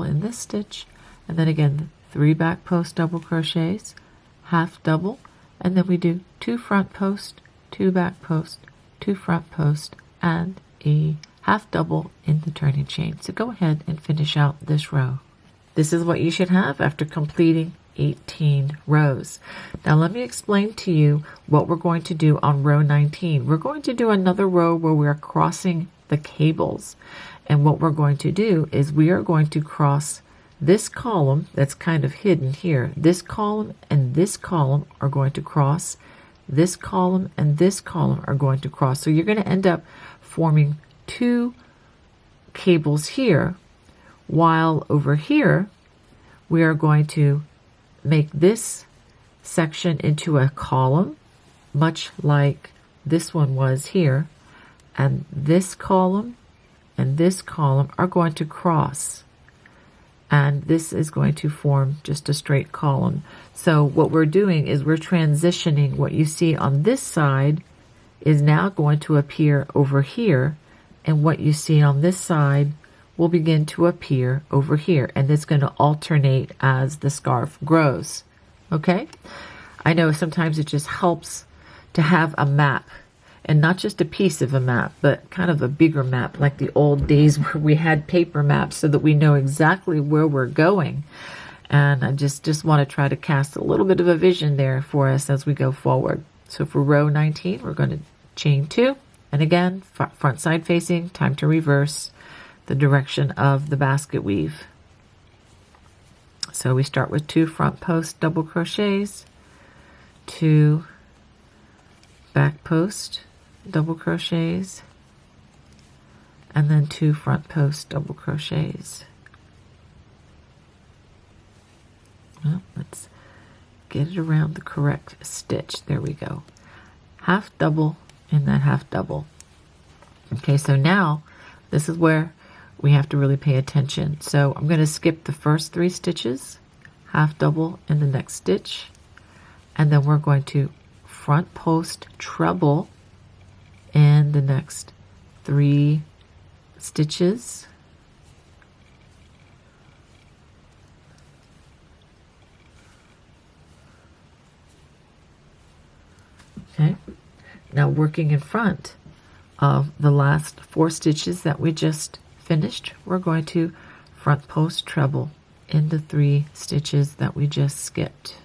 in this stitch, and then again 3 back post double crochets, half double, and then we do 2 front post, 2 back post, 2 front post, and a half double in the turning chain. So go ahead and finish out this row. This is what you should have after completing 18 rows. Now let me explain to you what we're going to do on row 19. We're going to do another row where we're crossing the cables. And what we're going to do is we are going to cross this column that's kind of hidden here. This column and this column are going to cross. This column and this column are going to cross. So you're going to end up forming 2 cables here, while over here we are going to make this section into a column, much like this one was here, and this column and this column are going to cross, and this is going to form just a straight column. So what we're doing is we're transitioning what you see on this side is now going to appear over here, and what you see on this side will begin to appear over here, and it's going to alternate as the scarf grows. Okay? I know sometimes it just helps to have a map, and not just a piece of a map, but kind of a bigger map, like the old days where we had paper maps so that we know exactly where we're going. And I just want to try to cast a little bit of a vision there for us as we go forward. So for row 19, we're going to chain 2, and again, front side facing, time to reverse the direction of the basket weave. So we start with 2 front post double crochets, 2 back post double crochets, and then 2 front post double crochets. Well, let's get it around the correct stitch. There we go. Half double in that half double. Okay, so now this is where we have to really pay attention. So I'm going to skip the first 3 stitches, half double in the next stitch, and then we're going to front post treble in the next 3 stitches. Okay, now working in front of the last 4 stitches that we just finished, we're going to front post treble in the 3 stitches that we just skipped.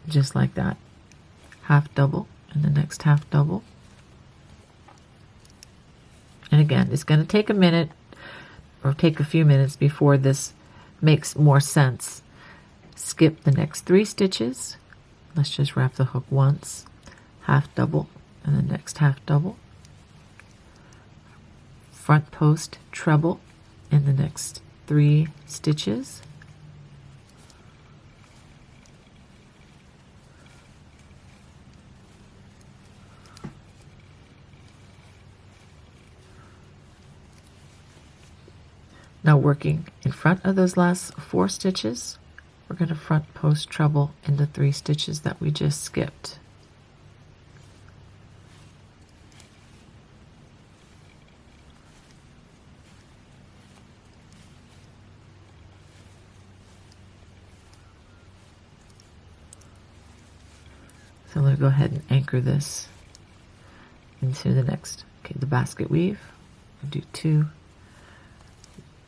Just like that. Half double and the next half double. And again, it's going to take a minute or take a few minutes before this makes more sense. Skip the next 3 stitches. Let's just wrap the hook once. Half double and the next half double. Front post treble in the next 3 stitches. Now working in front of those last 4 stitches, we're going to front post treble in the 3 stitches that we just skipped. So I'm going to go ahead and anchor this into the next, the basket weave. I'll do 2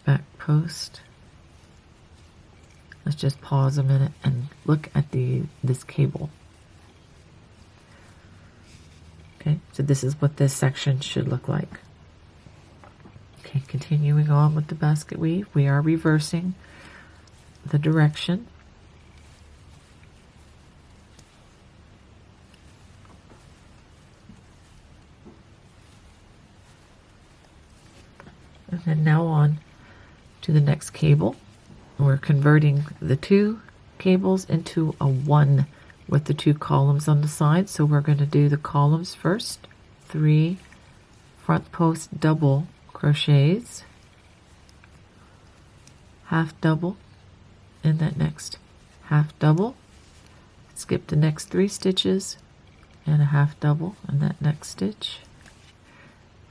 back post. Let's just pause a minute and look at this cable. Okay, so this is what this section should look like. Okay, continuing on with the basket weave, we are reversing the direction. And then now on to the next cable. We're converting the 2 cables into a 1 with the 2 columns on the side. So we're going to do the columns first. 3 front post double crochets, half double in that next half double, skip the next 3 stitches and a half double in that next stitch,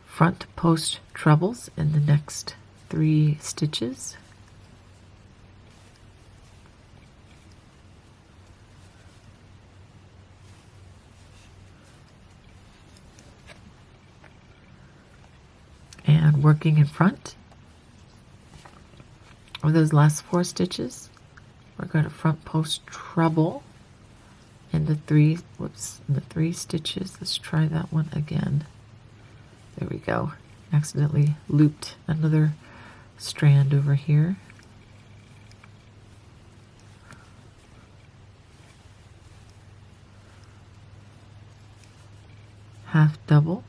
front post trebles in the next 3 stitches, and working in front of those last 4 stitches, we're going to front post treble in the 3 stitches. Let's try that one again. There we go. Accidentally looped another strand over here. Half double,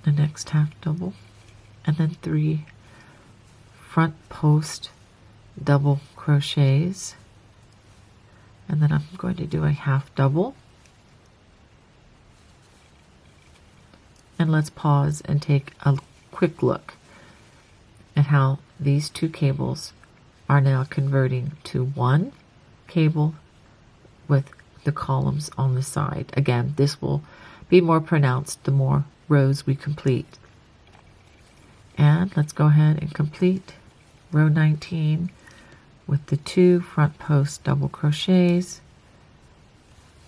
the next half double, and then 3 front post double crochets, and then I'm going to do a half double. And let's pause and take a quick look at how these 2 cables are now converting to 1 cable with the columns on the side. Again, this will be more pronounced the more rows we complete. And let's go ahead and complete row 19 with the 2 front post double crochets,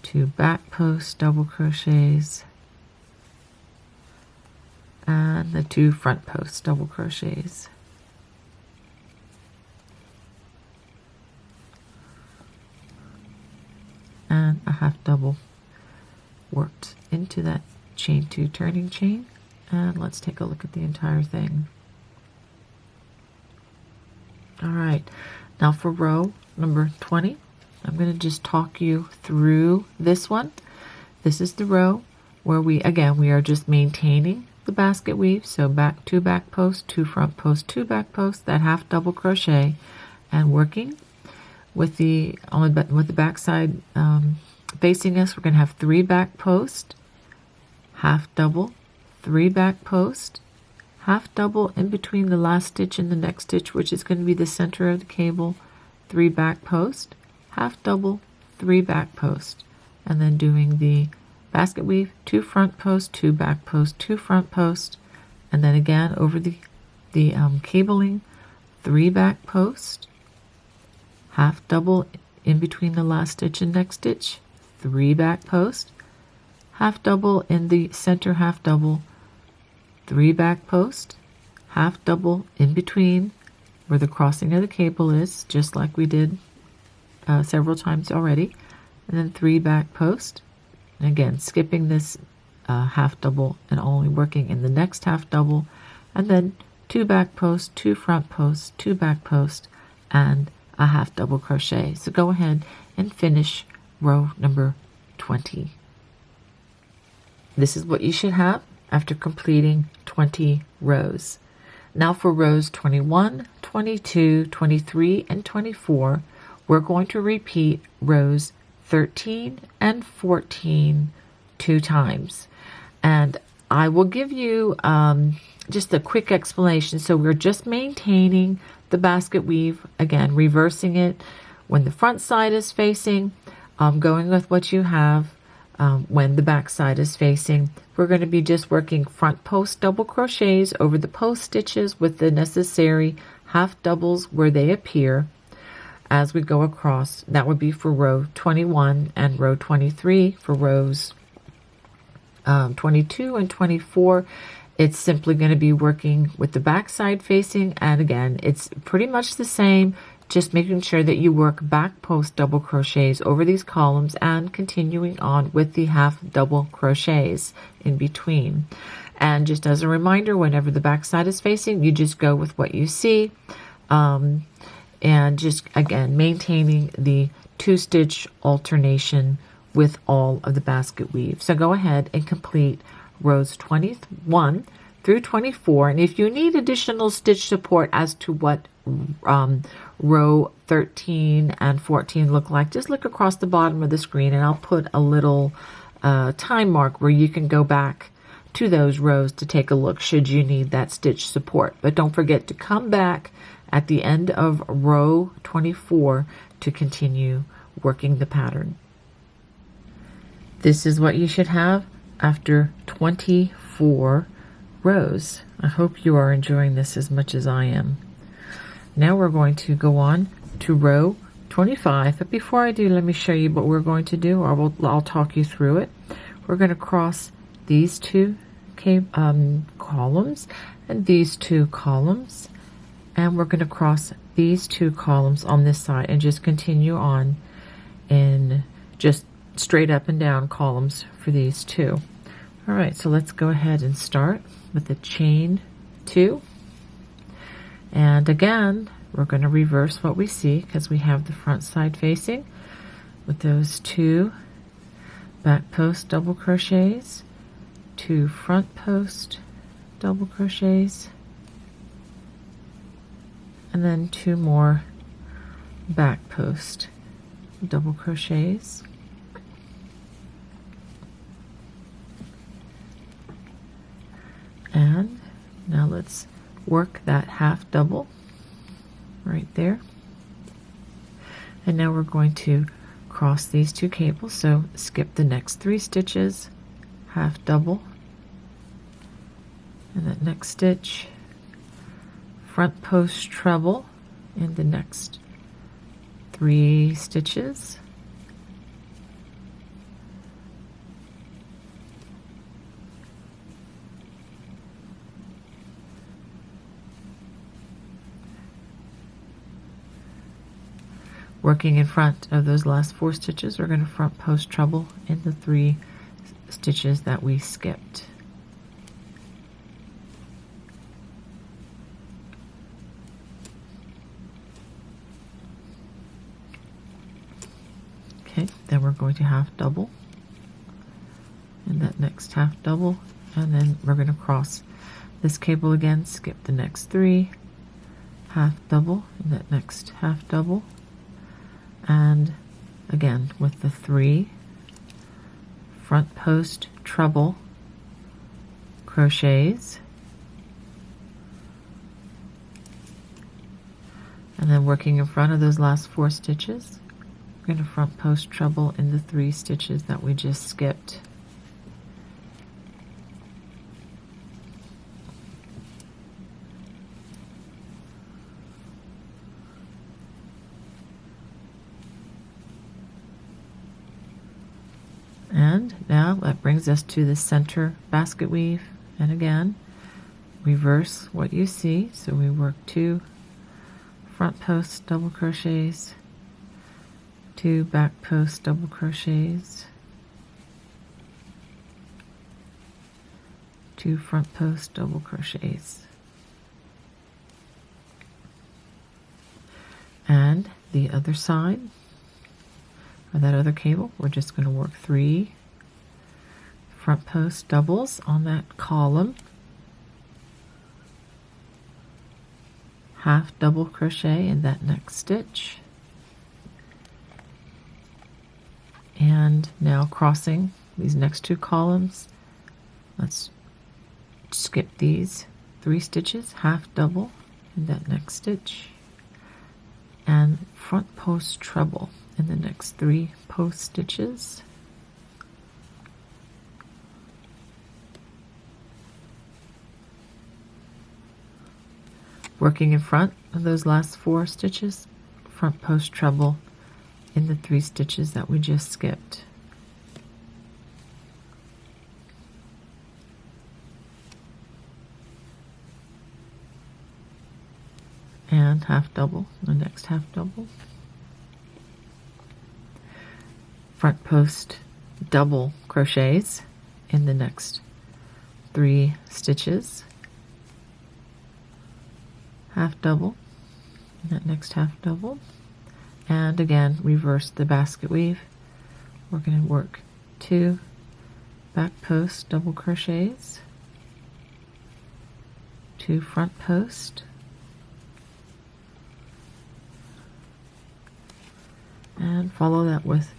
2 back post double crochets, and the 2 front post double crochets. And a half double worked into that chain 2 turning chain. And let's take a look at the entire thing. All right, now for row number 20, I'm going to just talk you through this one. This is the row where we are just maintaining the basket weave. So back 2 back posts, 2 front posts, 2 back posts, that half double crochet, and working with the back side facing us. We're going to have 3 back posts, half double, 3 back post, half double in between the last stitch and the next stitch, which is going to be the center of the cable, 3 back post, half double, 3 back post, and then doing the basket weave, 2 front posts, 2 back posts, 2 front posts, and then again over the cabling, 3 back posts, half double in between the last stitch and next stitch, 3 back posts, half double in the center half double, 3 back post, half double in between where the crossing of the cable is, just like we did several times already, and then 3 back post. And again, skipping this half double and only working in the next half double, and then 2 back posts, 2 front posts, 2 back posts, and a half double crochet. So go ahead and finish row number 20. This is what you should have after completing 20 rows. Now for rows 21, 22, 23, and 24, we're going to repeat rows 13 and 14 2 times. And I will give you just a quick explanation. So we're just maintaining the basket weave, again, reversing it when the front side is facing, going with what you have when the back side is facing. We're going to be just working front post double crochets over the post stitches with the necessary half doubles where they appear as we go across. That would be for row 21 and row 23. For rows 22 and 24, it's simply going to be working with the back side facing, and again, it's pretty much the same, just making sure that you work back post double crochets over these columns and continuing on with the half double crochets in between. And just as a reminder, whenever the back side is facing, you just go with what you see, and just again maintaining the 2-stitch alternation with all of the basket weave. So go ahead and complete rows 21 through 24, and if you need additional stitch support as to what row 13 and 14 look like, just look across the bottom of the screen and I'll put a little time mark where you can go back to those rows to take a look should you need that stitch support. But don't forget to come back at the end of row 24 to continue working the pattern. This is what you should have after 24 rows. I hope you are enjoying this as much as I am. Now we're going to go on to row 25, but before I do, let me show you what we're going to do, or I'll talk you through it. We're going to cross these two columns and these two columns, and we're going to cross these two columns on this side and just continue on in just straight up and down columns for these two. All right, so let's go ahead and start with the chain 2. And again, we're going to reverse what we see because we have the front side facing with those 2 back post double crochets, 2 front post double crochets, and then 2 more back post double crochets. And now let's work that half double right there. And now we're going to cross these 2 cables, so skip the next 3 stitches, half double, and that next stitch, front post treble in the next 3 stitches, working in front of those last 4 stitches. We're going to front post treble in the 3 stitches that we skipped. Okay, then we're going to half double in that next half double, and then we're going to cross this cable again, skip the next 3, half double in that next half double, and again with the 3 front post treble crochets, and then working in front of those last 4 stitches, we're going to front post treble in the 3 stitches that we just skipped. And now that brings us to the center basket weave, and again reverse what you see. So we work 2 front post double crochets, 2 back post double crochets, 2 front post double crochets, and the other side, or that other cable, we're just going to work 3 front post doubles on that column, half double crochet in that next stitch, and now crossing these next 2 columns. Let's skip these 3 stitches, half double in that next stitch, and front post treble in the next 3 post stitches. Working in front of those last 4 stitches, front post treble in the 3 stitches that we just skipped. And half double, the next half double. Front post double crochets in the next 3 stitches. Half double in that next half double. And again, reverse the basket weave. We're going to work 2 back post double crochets, 2 front post, and follow that with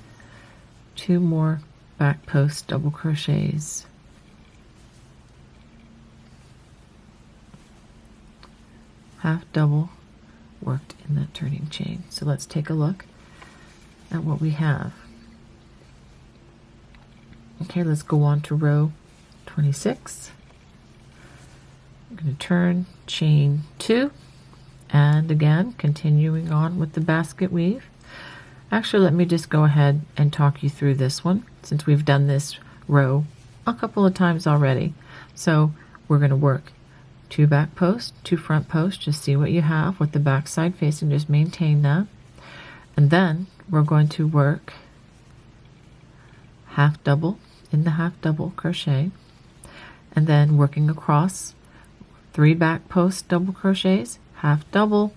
2 more back post double crochets. Half double worked in that turning chain. So let's take a look at what we have. Okay, let's go on to row 26. I'm going to turn chain 2, and again continuing on with the basket weave. Actually, let me just go ahead and talk you through this one, since we've done this row a couple of times already. So we're going to work 2 back posts, 2 front posts, just see what you have with the back side facing, just maintain that. And then we're going to work half double in the half double crochet, and then working across 3 back post double crochets, half double,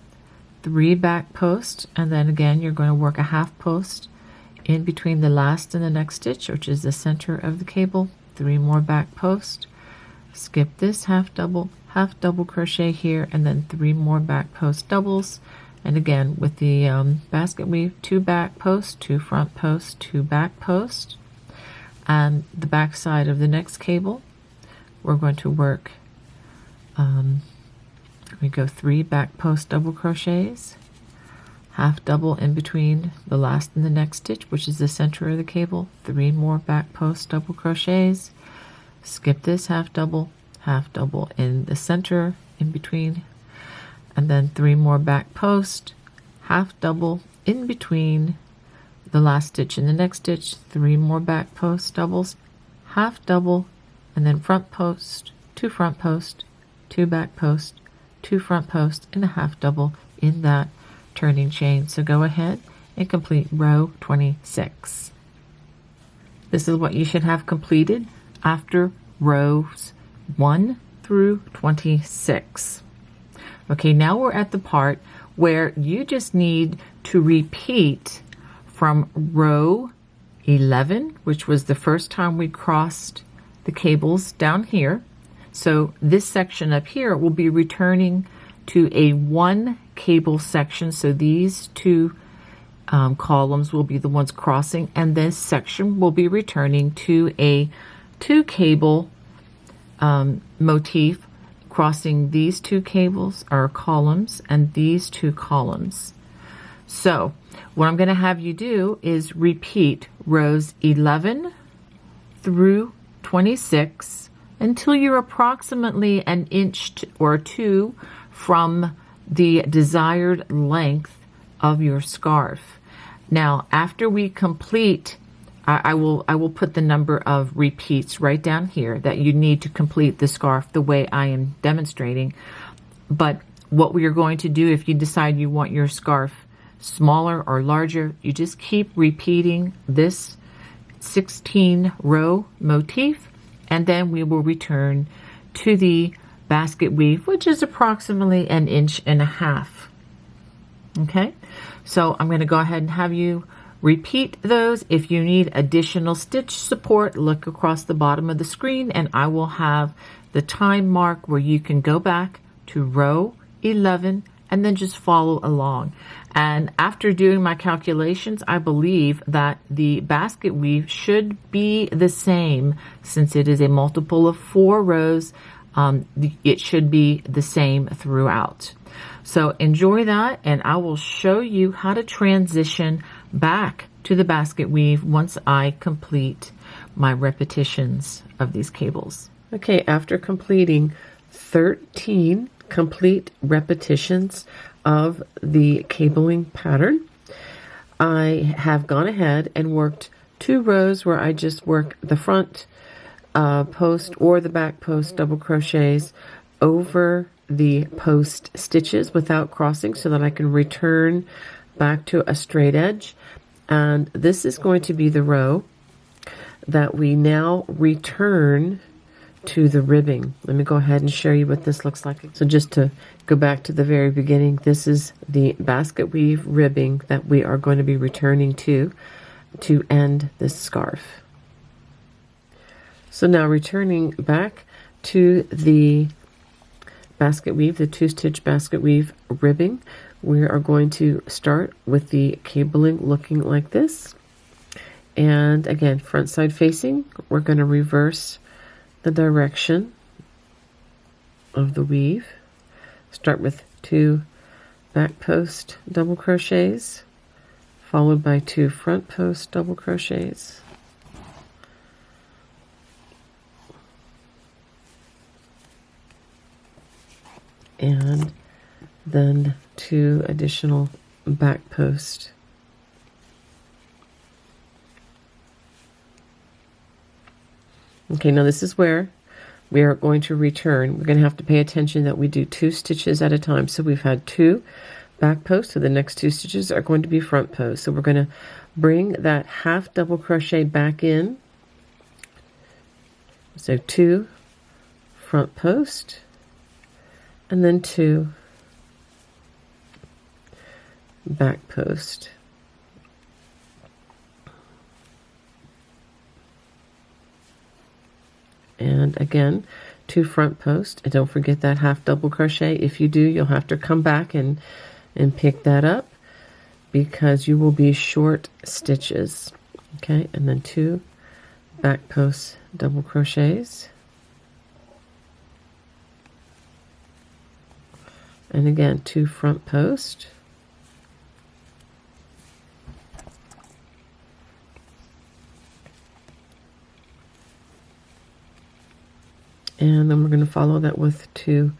3 back posts, and then again you're going to work a half post in between the last and the next stitch, which is the center of the cable, 3 more back posts, skip this half double crochet here, and then 3 more back post doubles. And again with the basket weave, 2 back posts, 2 front posts, 2 back posts, and the back side of the next cable we're going to work we go 3 back post double crochets, half double in between the last and the next stitch, which is the center of the cable, 3 more back post double crochets, skip this half double in the center in between, and then 3 more back post, half double in between the last stitch and the next stitch, 3 more back post doubles, half double, and then front post, 2 front post, 2 back post, 2 front post, and a half double in that turning chain. So go ahead and complete row 26. This is what you should have completed after rows 1 through 26. Okay, now we're at the part where you just need to repeat from row 11, which was the first time we crossed the cables down here. So this section up here will be returning to a 1 cable section. So these 2 columns will be the ones crossing, and this section will be returning to a 2 cable motif, crossing these 2 cables or columns and these 2 columns. So what I'm going to have you do is repeat rows 11 through 26 until you're approximately an inch or 2 from the desired length of your scarf. Now, after we complete, I will put the number of repeats right down here that you need to complete the scarf the way I am demonstrating. But what we are going to do, if you decide you want your scarf smaller or larger, you just keep repeating this 16 row motif, and then we will return to the basket weave, which is approximately an inch and a half. Okay, so I'm going to go ahead and have you repeat those. If you need additional stitch support, look across the bottom of the screen, and I will have the time mark where you can go back to row 11 and then just follow along. And after doing my calculations, I believe that the basket weave should be the same. Since it is a multiple of 4 rows, it should be the same throughout. So enjoy that, and I will show you how to transition back to the basket weave once I complete my repetitions of these cables. Okay, after completing 13 complete repetitions of the cabling pattern, I have gone ahead and worked 2 rows where I just work the front post or the back post double crochets over the post stitches without crossing, so that I can return back to a straight edge. And this is going to be the row that we now return to the ribbing. Let me go ahead and show you what this looks like. So just to go back to the very beginning, this is the basket weave ribbing that we are going to be returning to end this scarf. So now returning back to the basket weave, the 2-stitch basket weave ribbing, we are going to start with the cabling looking like this. And again, front side facing, we're going to reverse the direction of the weave. Start with 2 back post double crochets, followed by 2 front post double crochets. And then 2 additional back post. Okay, now this is where we are going to return. We're going to have to pay attention that we do 2 stitches at a time. So we've had 2 back posts, so the next 2 stitches are going to be front posts. So we're going to bring that half double crochet back in. So 2 front post, and then 2 back post. And again, 2 front post, and don't forget that half double crochet. If you do, you'll have to come back and pick that up, because you will be short stitches. Okay, and then 2 back post double crochets. And again, 2 front post. And then we're going to follow that with 2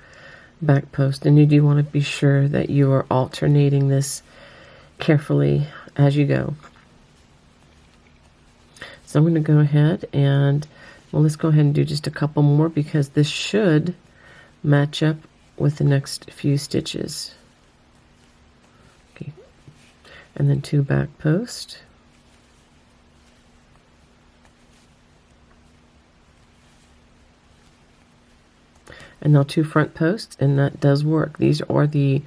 back posts. And you do want to be sure that you are alternating this carefully as you go. So I'm going to go ahead and, well, let's go ahead and do just a couple more, because this should match up with the next few stitches. Okay, and then 2 back post. And now 2 front posts, and that does work. These are the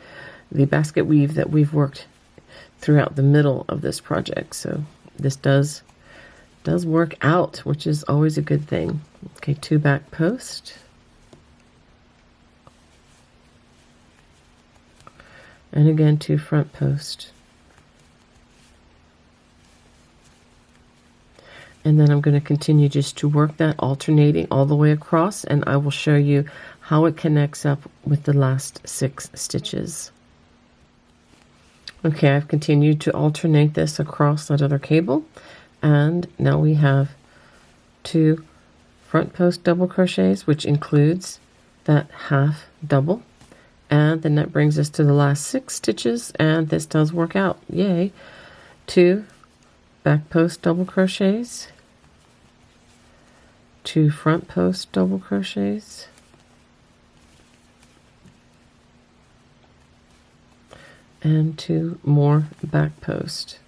basket weave that we've worked throughout the middle of this project. So this does work out, which is always a good thing. Okay, 2 back post. And again, 2 front post. And then I'm going to continue just to work that alternating all the way across, and I will show you how it connects up with the last 6 stitches. Okay, I've continued to alternate this across that other cable, and now we have 2 front post double crochets, which includes that half double. And then that brings us to the last 6 stitches, and this does work out. Yay! 2 back post double crochets, 2 front post double crochets, and 2 more back post.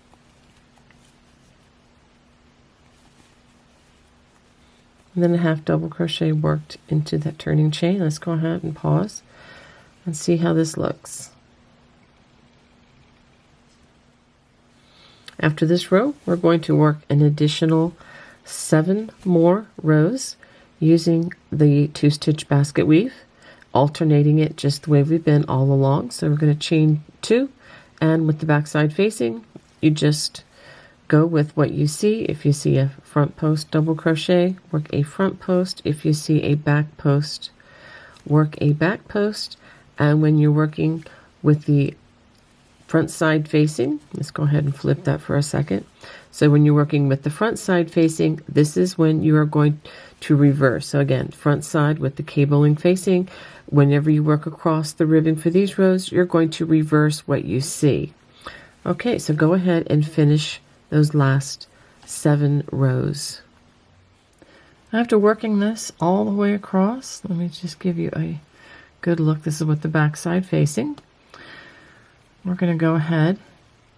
And then a half double crochet worked into that turning chain. Let's go ahead and pause and see how this looks. After this row, we're going to work an additional 7 more rows using the 2-stitch basket weave, alternating it just the way we've been all along. So we're going to chain 2, and with the back side facing, you just go with what you see. If you see a front post double crochet, work a front post. If you see a back post work a back post, and when you're working with the front side facing, let's go ahead and flip that for a second. So when you're working with the front side facing, this is when you are going to reverse. So again, front side with the cabling facing. Whenever you work across the ribbon for these rows, you're going to reverse what you see. Okay, so go ahead and finish those last 7 rows. After working this all the way across, let me just give you a good look. This is with the back side facing. We're going to go ahead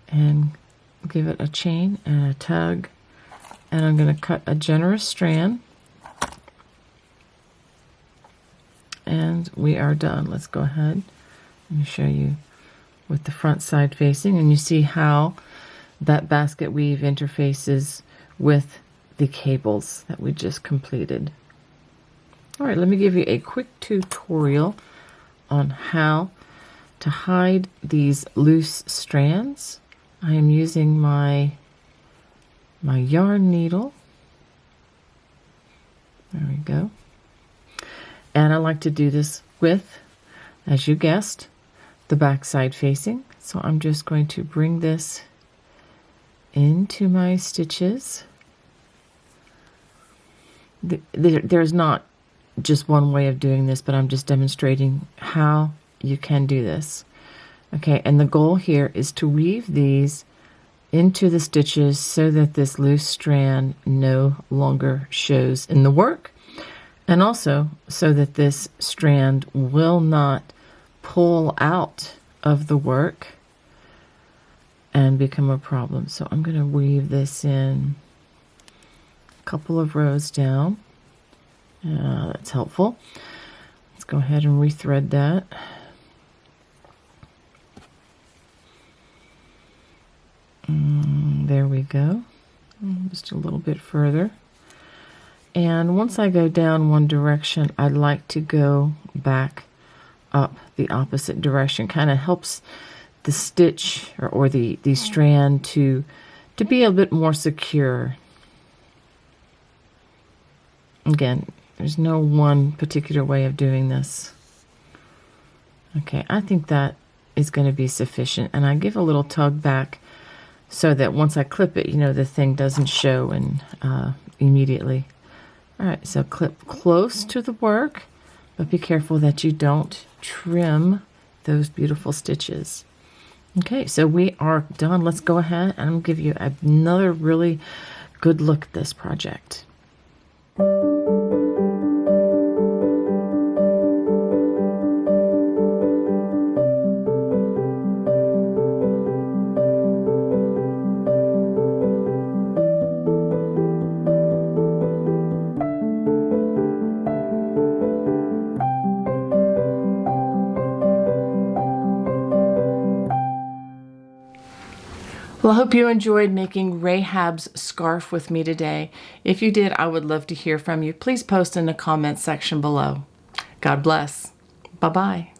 and give it a chain and a tug, and I'm going to cut a generous strand, and we are done. Let's go ahead. Let me show you with the front side facing, and you see how that basket weave interfaces with the cables that we just completed. All right, let me give you a quick tutorial on how to hide these loose strands. I am using my yarn needle. There we go. And I like to do this with, as you guessed, the back side facing. So I'm just going to bring this into my stitches. There's not just one way of doing this, but I'm just demonstrating how you can do this. Okay, and the goal here is to weave these into the stitches so that this loose strand no longer shows in the work, and also so that this strand will not pull out of the work and become a problem. So I'm going to weave this in a couple of rows down. That's helpful. Let's go ahead and rethread that. There we go. Just a little bit further. And once I go down one direction, I'd like to go back up the opposite direction. Kind of helps the stitch or the strand to be a bit more secure. Again, there's no one particular way of doing this. Okay, I think that is going to be sufficient. And I give a little tug back so that once I clip it, you know, the thing doesn't show and immediately. All right, so clip close to the work, but be careful that you don't trim those beautiful stitches. Okay, so we are done. Let's go ahead and I'll give you another really good look at this project. Well, I hope you enjoyed making Rahab's scarf with me today. If you did, I would love to hear from you. Please post in the comments section below. God bless. Bye-bye.